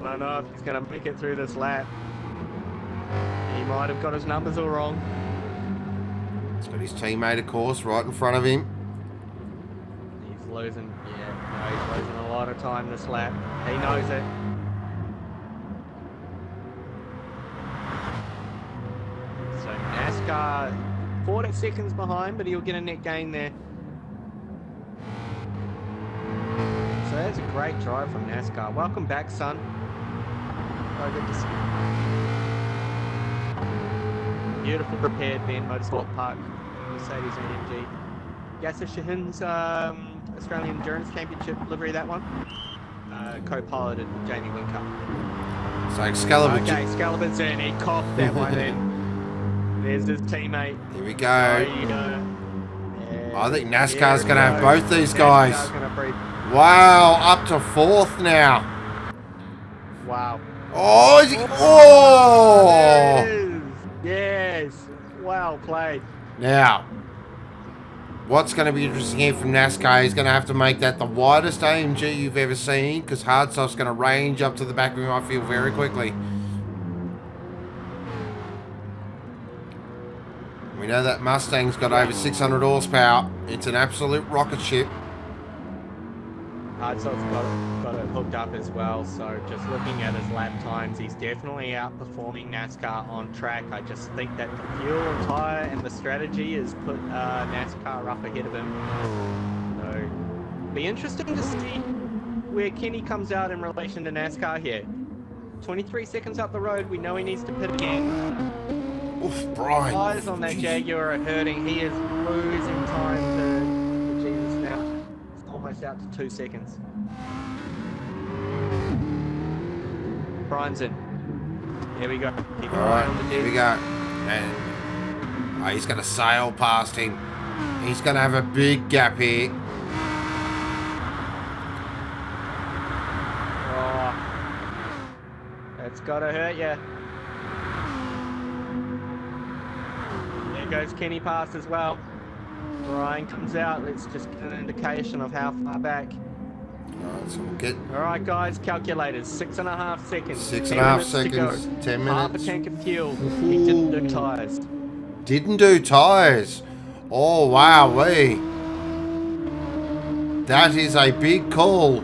I don't know if he's going to make it through this lap. He might have got his numbers all wrong. He's got his teammate, of course, right in front of him. He's losing, he's losing a lot of time this lap. He knows it. So NASCAR, 40 seconds behind, but he'll get a net gain there. So that's a great drive from NASCAR. Welcome back, son. Oh, good to see you. Beautiful prepared Ben Motorsport Park, Mercedes AMG. Yasser Shahin's Australian Endurance Championship livery, that one. Co-piloted with Jamie Wincup. So Excalibur... Okay, Excalibur's in. He coughed that one in. There's his teammate. Here we go. There you go. Yeah. I think NASCAR's going to have both these guys. Wow, up to 4th now. Wow. Oh, is he... Oh! Yes. Well played. Now, what's going to be interesting here from NASCAR, he's going to have to make that the widest AMG you've ever seen, because Hardsoft's going to range up to the back of him, I feel, very quickly. We know that Mustang's got over 600 horsepower. It's an absolute rocket ship. Hardsoft's got it hooked up as well, so just looking at his lap times, he's definitely outperforming NASCAR on track. I just think that the fuel and tyre and the strategy has put NASCAR up ahead of him. So, be interesting to see where Kenny comes out in relation to NASCAR here. 23 seconds up the road, we know he needs to pit again. Oof, Brian. Eyes on that Jaguar are hurting. He is losing time to Jesus now. It's almost out to 2 seconds. Brian's in. Here we go. Keep an eye on the Here we disc. go. And he's going to sail past him. He's going to have a big gap here. Oh, that's got to hurt you. There goes Kenny past as well. Brian comes out. Let's just get an indication of how far back. Alright, so we'll get All right, guys, calculators. 6.5 seconds. 6.5 seconds, 10 Half a minutes. tank of fuel. He didn't do tyres. Didn't do tyres. Oh, wow, wee. That is a big call.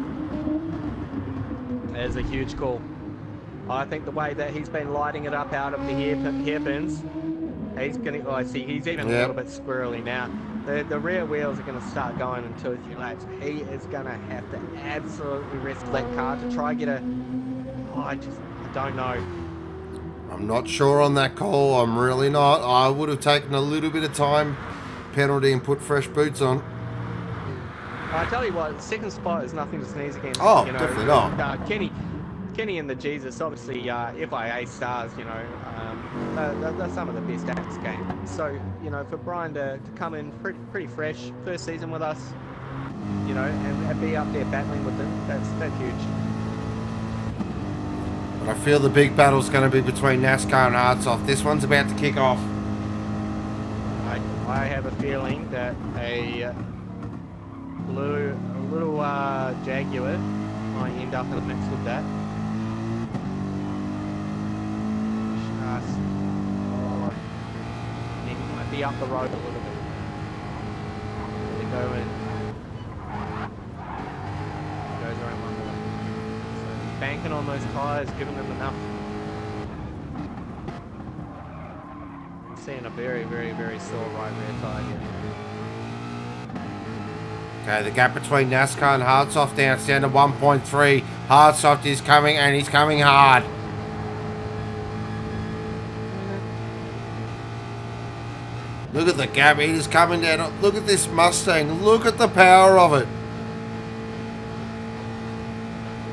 There's a huge call. I think the way that he's been lighting it up out of the hairpins, he's going to, I see he's even a little bit squirrely now. The rear wheels are going to start going in 2 or 3 laps. He is going to have to absolutely rescue that car to try get a, I don't know. I'm not sure on that call. I'm really not. I would have taken a little bit of time penalty and put fresh boots on. I tell you what, second spot is nothing to sneeze against. Oh, definitely not. Kenny and the Jesus, obviously FIA stars, they're some of the best at this game. So, for Brian to come in pretty fresh, first season with us, and be up there battling with them, that's huge. But I feel the big battle's going to be between NASCAR and Hearts Off. This one's about to kick off. I have a feeling that a little Jaguar might end up in the mix with that. He might be up the road a little bit. They go in. Goes around one more. So he's banking on those tyres, giving them enough. I'm seeing a very, very, very sore right rear tyre here. Okay, the gap between NASCAR and Hearts Off now it's down to 1.3. Hearts Off is coming, and he's coming hard. Look at the gap, it is coming down. Look at this Mustang. Look at the power of it.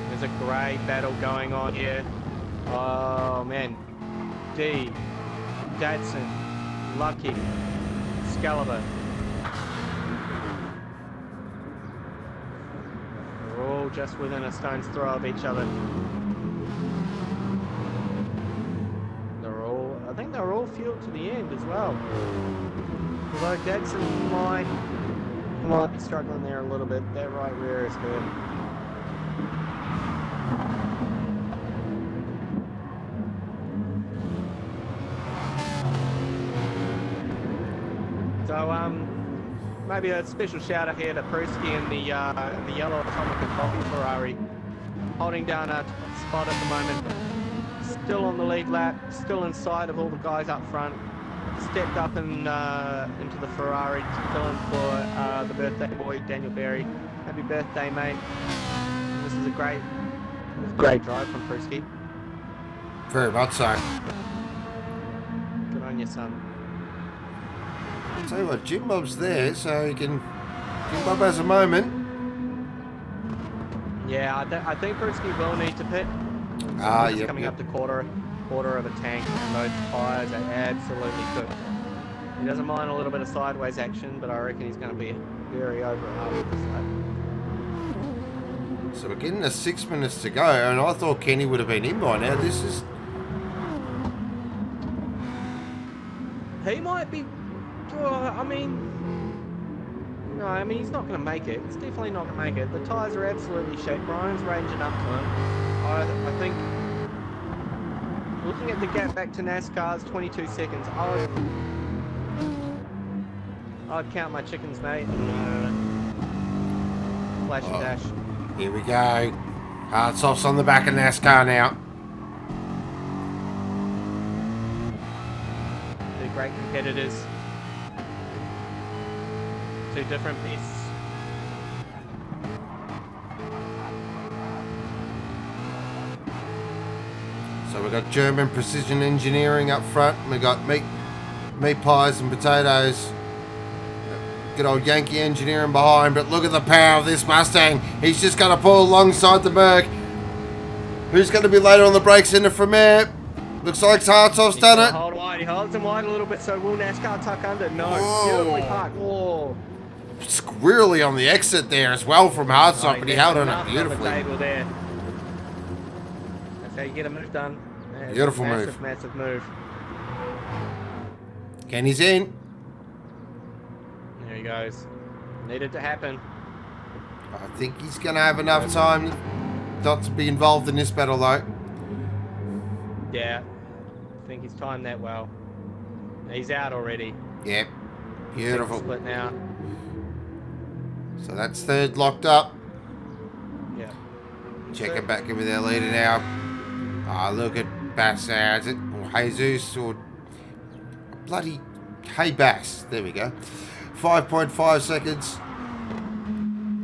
There's a great battle going on here. Oh, man. D, Datsun, Lucky, Excalibur. They're all just within a stone's throw of each other. I think they're all fueled to the end as well. Although Datsun might be struggling there a little bit. That right rear is good. So maybe a special shout out here to Pruski and the yellow Atomic and Coffee Ferrari, holding down a spot at the moment. Still on the lead lap, still inside of all the guys up front. Stepped up and into the Ferrari to fill in for the birthday boy, Daniel Berry. Happy birthday, mate. This is a great drive from Pruski. Very much so. Good on you, son. I'll tell you what, Jim Bob's there, so Jim Bob has a moment. Yeah, I think Pruski will need to pit. He's coming up to quarter of a tank, and those tyres are absolutely good. He doesn't mind a little bit of sideways action, but I reckon he's going to be very over and over this lap. So we're getting to 6 minutes to go, and I thought Kenny would have been in by now. He might be. He's not going to make it. He's definitely not going to make it. The tyres are absolutely shit. Brian's ranging up to him. I think, looking at the gap back to NASCAR's 22 seconds, I'd count my chickens, mate. Flash and dash. Here we go. Hearts Off's on the back of NASCAR now. They're great competitors. Two different beasts. So So we've got German precision engineering up front. We've got meat pies and potatoes. Good old Yankee engineering behind, but look at the power of this Mustang. He's just going to pull alongside the Merc. Who's going to be later on the brakes in it from there? Looks like Hartsoft's done it. Hold wide. He holds him wide a little bit, so will NASCAR tuck under? No. Whoa. Beautifully parked. Whoa. Squirrely on the exit there as well from Hartsoft, but he held on it beautifully. There. That's how you get a move done. That's Beautiful move. Massive move. Kenny's in. There he goes. Needed to happen. I think he's going to have enough time not to be involved in this battle, though. Yeah. I think he's timed that well. He's out already. Yep. Beautiful. Split now. So that's third locked up. Yeah. Checking back in with our leader now. Ah, look at Bass now, is it? Or Jesus, or bloody Hey Bass. There we go. 5.5 seconds.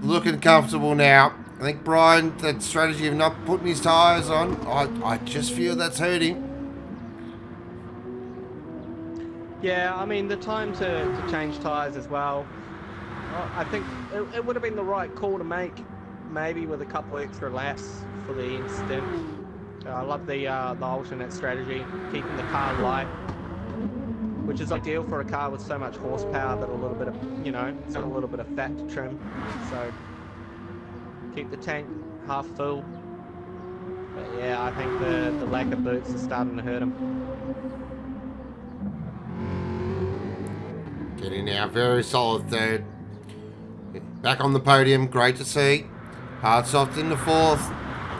Looking comfortable now. I think Brian, that strategy of not putting his tyres on, I just feel that's hurt him. Yeah, I mean, the time to change tyres as well. I think it would have been the right call to make, maybe with a couple extra laps for the incident. I love the alternate strategy, keeping the car light, which is ideal for a car with so much horsepower, but a little bit of, you know, a little bit of fat to trim. So keep the tank half full. But yeah, I think the lack of boots is starting to hurt him. Getting now, very solid third. Back on the podium, great to see. Hartsoft in the fourth.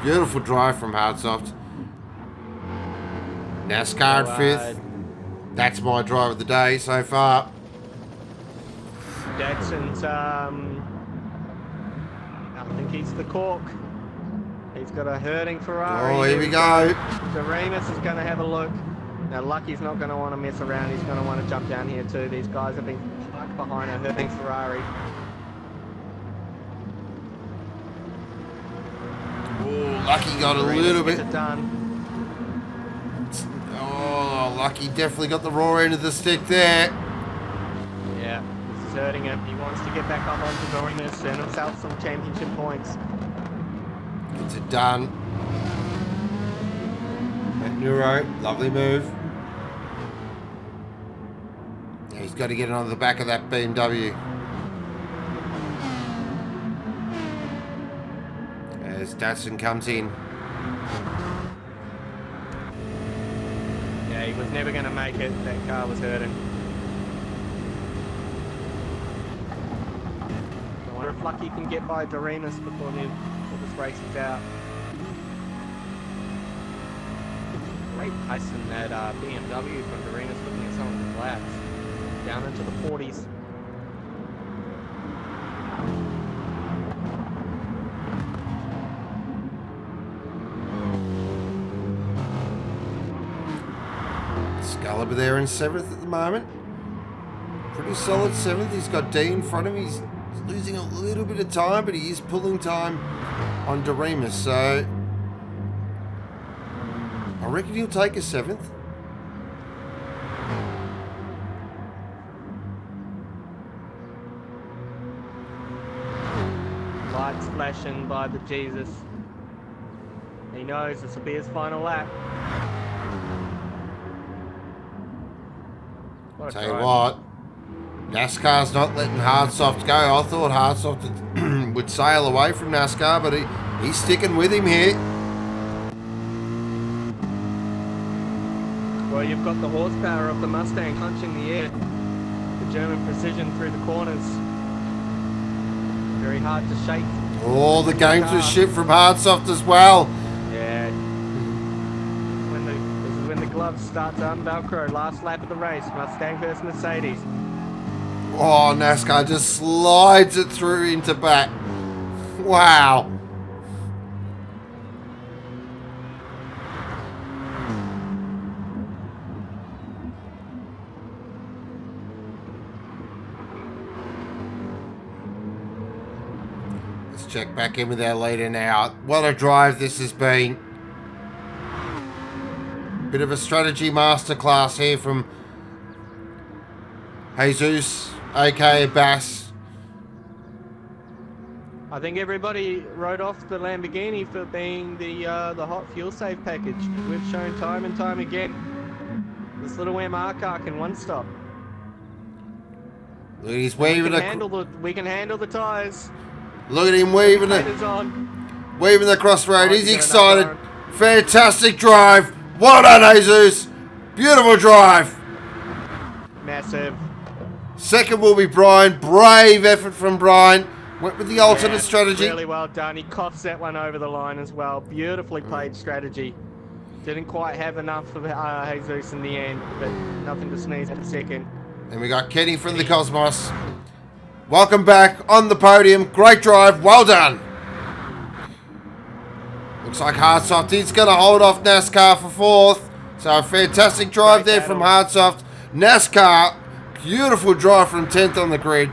Beautiful drive from Hartsoft. NASCAR in fifth. That's my drive of the day so far. Dadson's, I think he's the cork. He's got a hurting Ferrari. Oh, here we go. Doremus is going to have a look. Now, Lucky's not going to want to mess around. He's going to want to jump down here too. These guys have been parked behind a hurting Ferrari. Oh, Lucky got a little bit. Done. Oh, Lucky definitely got the raw end of the stick there. Yeah, this is hurting him. He wants to get back up onto Doremus and himself some championship points. It's a done. At Neuro, lovely move. Now he's got to get onto the back of that BMW. As Datsun comes in. Yeah, he was never going to make it. That car was hurting. I wonder if Lucky can get by Doremus before this race is out. Great pace in that BMW from Doremus, looking at some of his laps. Down into the 40s. Excalibur there in 7th at the moment. Pretty solid 7th. He's got D in front of him. He's losing a little bit of time, but he is pulling time on Doremus. So I reckon he'll take a 7th. Lights flashing by the Jesus. He knows this will be his final lap. Tell you what, NASCAR's not letting Hartsoft go. I thought Hartsoft would sail away from NASCAR, but he's sticking with him here. Well, you've got the horsepower of the Mustang punching the air. The German precision through the corners. Very hard to shake. Oh, the games were shit from Hartsoft as well. Yeah. This is when the gloves start to un-Velcro. Last lap of the race. Mustang versus Mercedes. Oh, NASCAR just slides it through into back. Wow. Let's check back in with our leader now. What a drive this has been. Bit of a strategy masterclass here from Jesus, aka Bass. I think everybody wrote off the Lamborghini for being the hot fuel save package. We've shown time and time again this little MR car can one stop. Look, he's weaving We can handle the tyres. Look at him weaving weaving the crossroad. He's excited. Fantastic drive. Well done, Jesus. Beautiful drive. Massive. Second will be Brian. Brave effort from Brian. Went with the alternate strategy. Really well done. He coughs that one over the line as well. Beautifully played strategy. Didn't quite have enough of Jesus in the end, but nothing to sneeze at second. And we got Kenny from the Cosmos. Welcome back on the podium. Great drive. Well done. Looks like Hardsoft is going to hold off NASCAR for fourth. So a fantastic drive there from Hardsoft. NASCAR, beautiful drive from 10th on the grid.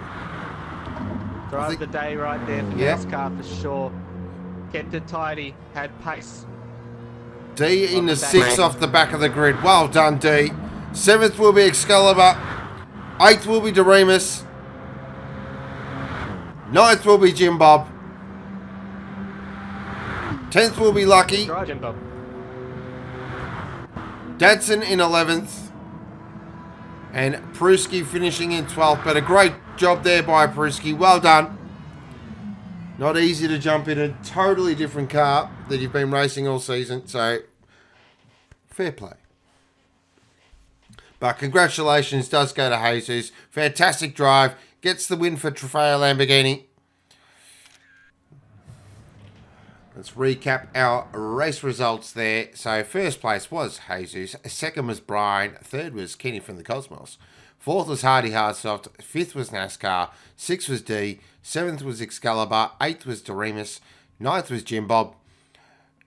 Drive of the day right there for NASCAR for sure. Kept it tidy, had pace. D in the 6th off the back of the grid. Well done, D. 7th will be Excalibur. 8th will be Doremus. 9th will be Jim Bob. 10th will be Lucky. Jim Bob. Dadson in 11th. And Pruski finishing in 12th. But a great job there by Pruski. Well done. Not easy to jump in a totally different car that you've been racing all season. So, fair play. But congratulations does go to Jesus. Fantastic drive. Gets the win for Trofeo Lamborghini. Let's recap our race results there. So first place was Jesus. Second was Brian. Third was Kenny from the Cosmos. Fourth was Hardy Hardsoft. Fifth was NASCAR. Sixth was D. Seventh was Excalibur. Eighth was Doremus. Ninth was Jim Bob.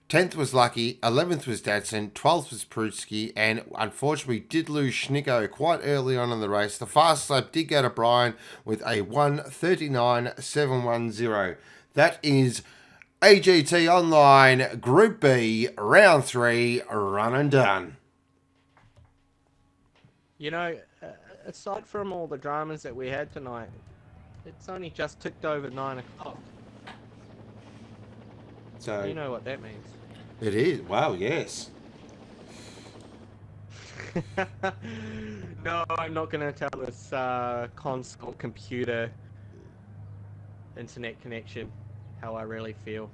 10th was Lucky, 11th was Dadson, 12th was Pruski, and unfortunately did lose Schnicko quite early on in the race. The fast lap did go to Brian with a 1:39.710. That is AGT Online Group B, Round 3, run and done. You know, aside from all the dramas that we had tonight, it's only just ticked over 9 o'clock. So you know what that means. It is. Wow, yes. No, I'm not going to tell this console, computer, internet connection how I really feel.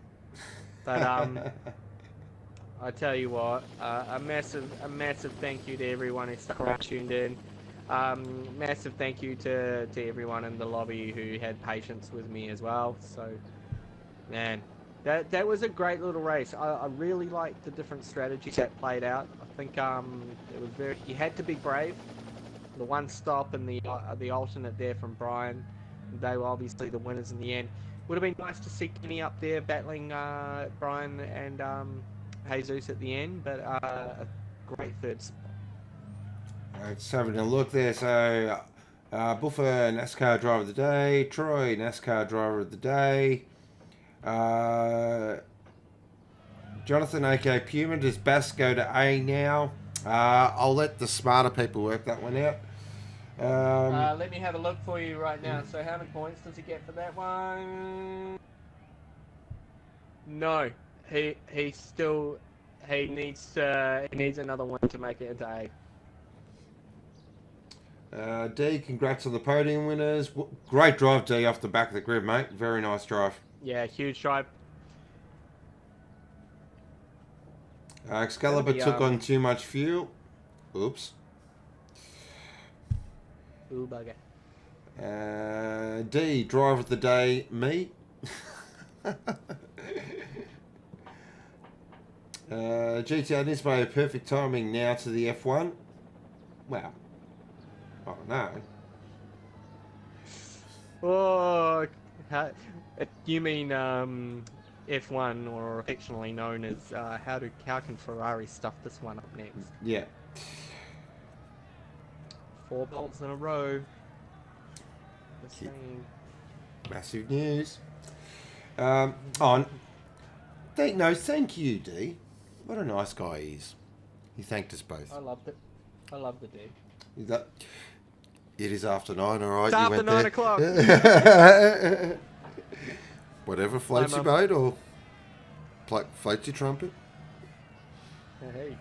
But I tell you what, a massive thank you to everyone who stuck around, tuned in. Massive thank you to everyone in the lobby who had patience with me as well. So, man. That was a great little race. I really liked the different strategies that played out. I think it was you had to be brave. The one stop and the alternate there from Brian, they were obviously the winners in the end. Would have been nice to see Kenny up there battling Brian and Jesus at the end, but a great third spot. Let's having a look there. So Buffer, NASCAR driver of the day. Troy, NASCAR driver of the day. Jonathan, aka Puma, does Bass go to A now? I'll let the smarter people work that one out. Let me have a look for you right now. So how many points does he get for that one? No, he needs another one to make it into A. D, congrats on the podium winners. Great drive, D, off the back of the grid, mate. Very nice drive. Yeah, huge drive. Excalibur took on too much fuel. Oops. Ooh, bugger. D, drive of the day, me. GTR Nismo, perfect timing now to the F1. Wow. Oh, no. Oh, you mean F1, or affectionately known as how can Ferrari stuff this one up next? Yeah. 4 bolts in a row. The same. Massive news. Thank you, D. What a nice guy he is. He thanked us both. I loved it. I loved the day. It is after 9, all right. It's after 9 o'clock. Whatever floats your boat or floats your trumpet. Hey.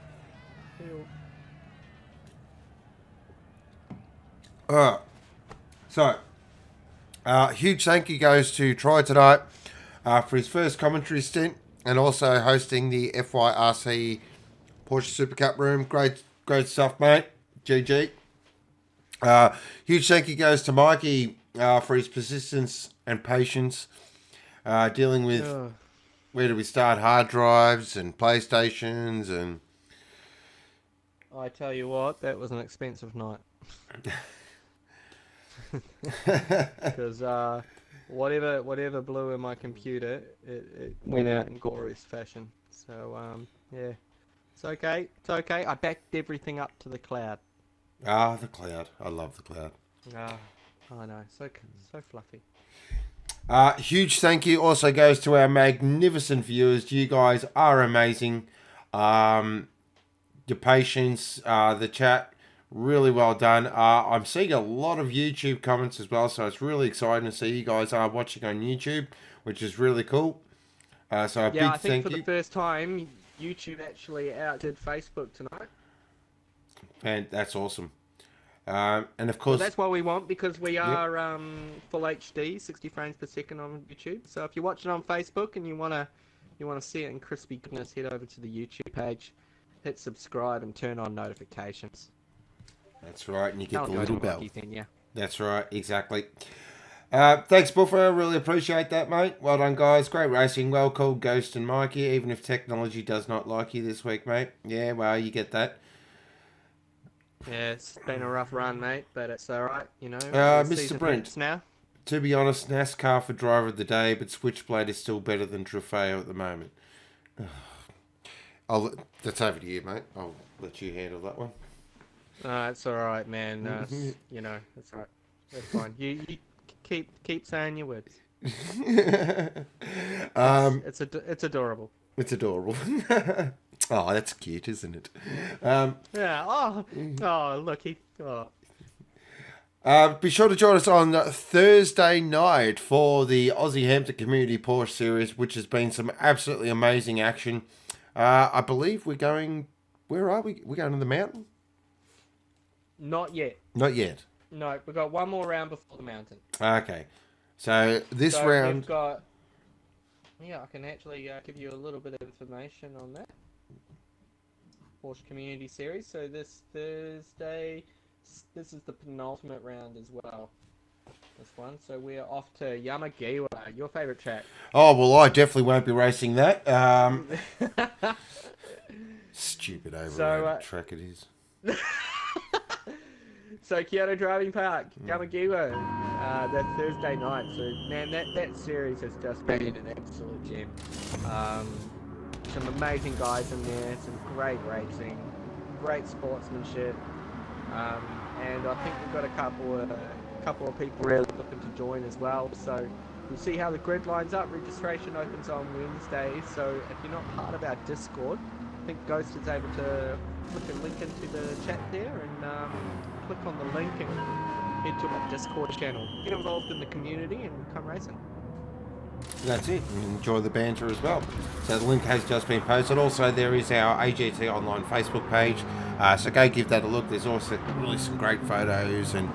Alright. So, huge thank you goes to Troy tonight for his first commentary stint and also hosting the FYRC Porsche Supercup room. Great stuff, mate. GG. Huge thank you goes to Mikey for his persistence and patience dealing with where do we start, hard drives and PlayStations and I tell you what, that was an expensive night. Because whatever blew in my computer, it went out in glorious fashion. So yeah, it's okay. It's okay. I backed everything up to the cloud. Ah, the cloud. I love the cloud. Ah, I know. So fluffy. Huge thank you also goes to our magnificent viewers. You guys are amazing. Your patience, the chat, really well done. I'm seeing a lot of YouTube comments as well, so it's really exciting to see you guys are watching on YouTube, which is really cool. So a big I think thank for you. the first time, YouTube actually outdid Facebook tonight. And that's awesome. And of course, Well, that's what we want because we are full HD, 60 frames per second on YouTube. So if you're watching on Facebook and you wanna see it in crispy goodness, head over to the YouTube page, hit subscribe, and turn on notifications. that's right, and you get the little bell. Then, yeah. That's right, exactly. Thanks, Buffer. Really appreciate that, mate. Well done, guys. Great racing. Well called, Ghost and Mikey, even if technology does not like you this week, mate. Yeah, well, you get that. Yeah, it's been a rough run, mate, but it's alright, you know. Mr. Brent, now. to be honest, NASCAR for driver of the day, but Switchblade is still better than Trofeo at the moment. That's over to you, mate. I'll let you handle that one. It's alright, man. You know, it's alright. That's fine. You keep saying your words. It's adorable. It's adorable. Oh, that's cute, isn't it? Yeah. Oh, look, Be sure to join us on Thursday night for the Aussie Hampton Community Porsche Series, which has been some absolutely amazing action. I believe we're going... Where are we? We're going to the mountain? Not yet. Not yet. No, we've got one more round before the mountain. Okay. So this round... We've got... Yeah, I can actually give you a little bit of information on that. Porsche Community Series. So this Thursday, this is the penultimate round as well. This one. So we're off to Jaguar, your favourite track. Oh, well, I definitely won't be racing that. Stupid overrated track it is. So Kyoto Driving Park, Jaguar, that Thursday night. So man, that series has just been an absolute gem. Some amazing guys in there, some great racing, great sportsmanship, and I think we've got a couple of people really looking to join as well. So we'll see how the grid lines up. Registration opens on Wednesday, so if you're not part of our Discord, I think Ghost is able to click a link into the chat there and click on the link and head to our Discord channel. Get involved in the community and come racing. That's it. And enjoy the banter as well. So the link has just been posted. Also, there is our AGT online Facebook page. So go give that a look. There's also really some great photos and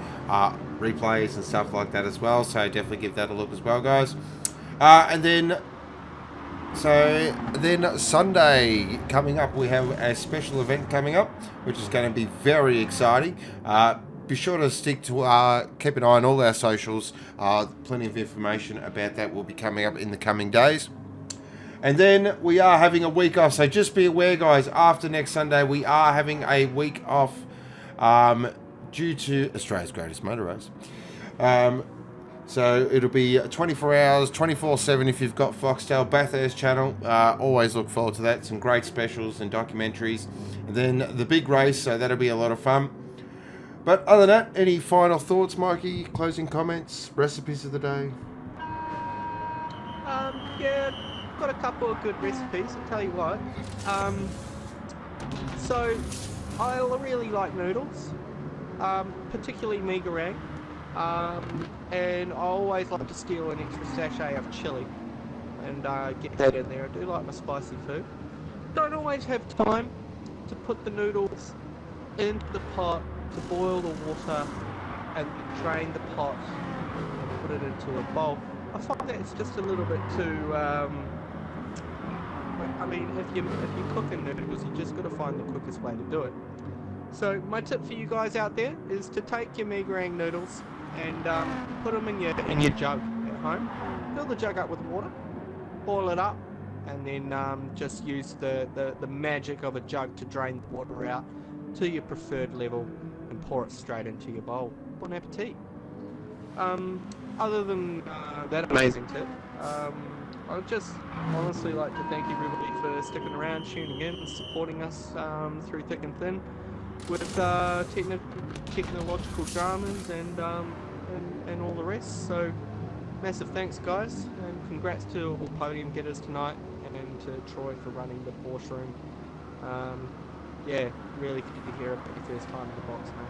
replays and stuff like that as well. So definitely give that a look as well, guys. And then Sunday coming up, we have a special event coming up, which is going to be very exciting. Be sure to stick to keep an eye on all our socials. Plenty of information about that will be coming up in the coming days. And then we are having a week off, so just be aware, guys, after next Sunday we are having a week off due to Australia's greatest motor race. So it'll be 24 hours, 24/7 if you've got Foxtel Bathurst channel. Always look forward to that. Some great specials and documentaries. And then the big race, so that'll be a lot of fun. But other than that, any final thoughts, Mikey? Closing comments? Recipes of the day? Yeah, got a couple of good recipes. I'll tell you what. So, I really like noodles, particularly mee goreng, and I always like to steal an extra sachet of chili and get that in there. I do like my spicy food. Don't always have time to put the noodles into the pot, to boil the water and drain the pot and put it into a bowl. I find that it's just a little bit too, I mean, if you're cooking noodles, you just got to find the quickest way to do it. So my tip for you guys out there is to take your mee goreng noodles and put them in your jug at home. Fill the jug up with water, boil it up, and then just use the magic of a jug to drain the water out to your preferred level and pour it straight into your bowl. Bon appetit. Other than that amazing tip, I'd just honestly like to thank everybody for sticking around, tuning in, and supporting us through thick and thin with technological dramas and all the rest. So massive thanks, guys, and congrats to all podium getters tonight, and to Troy for running the Porsche room. Yeah, really good to hear about your first time in the box, mate.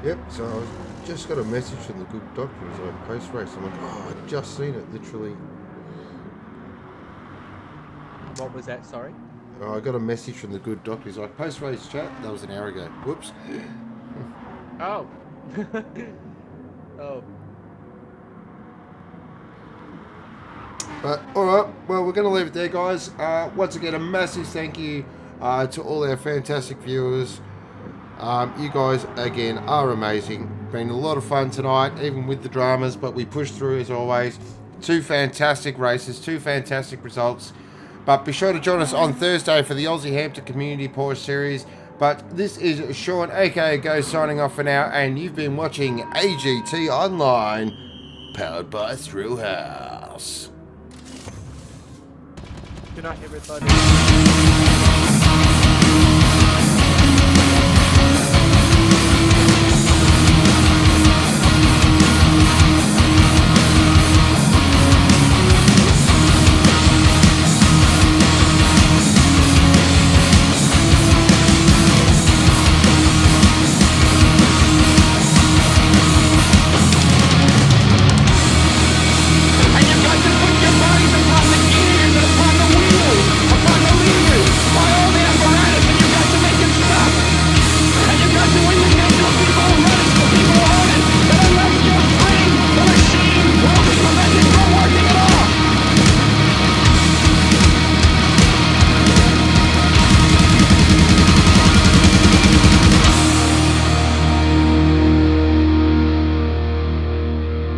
Yep, so I just got a message from the good doctor as I post-race. I'm like, oh, I just seen it, literally. What was that, sorry? Oh, I got a message from the good doctor. He's like, post-race chat? That was an hour ago. Whoops. Oh. Oh. But, alright, well, we're going to leave it there, guys. Once again, a massive thank you to all our fantastic viewers. You guys, again, are amazing. Been a lot of fun tonight, even with the dramas, but we pushed through as always. 2 fantastic races, 2 fantastic results. But be sure to join us on Thursday for the Aussie Hampton Community Porsche Series. But this is Sean, aka Go, signing off for now, and you've been watching AGT Online, powered by Thrill House. Good night, everybody.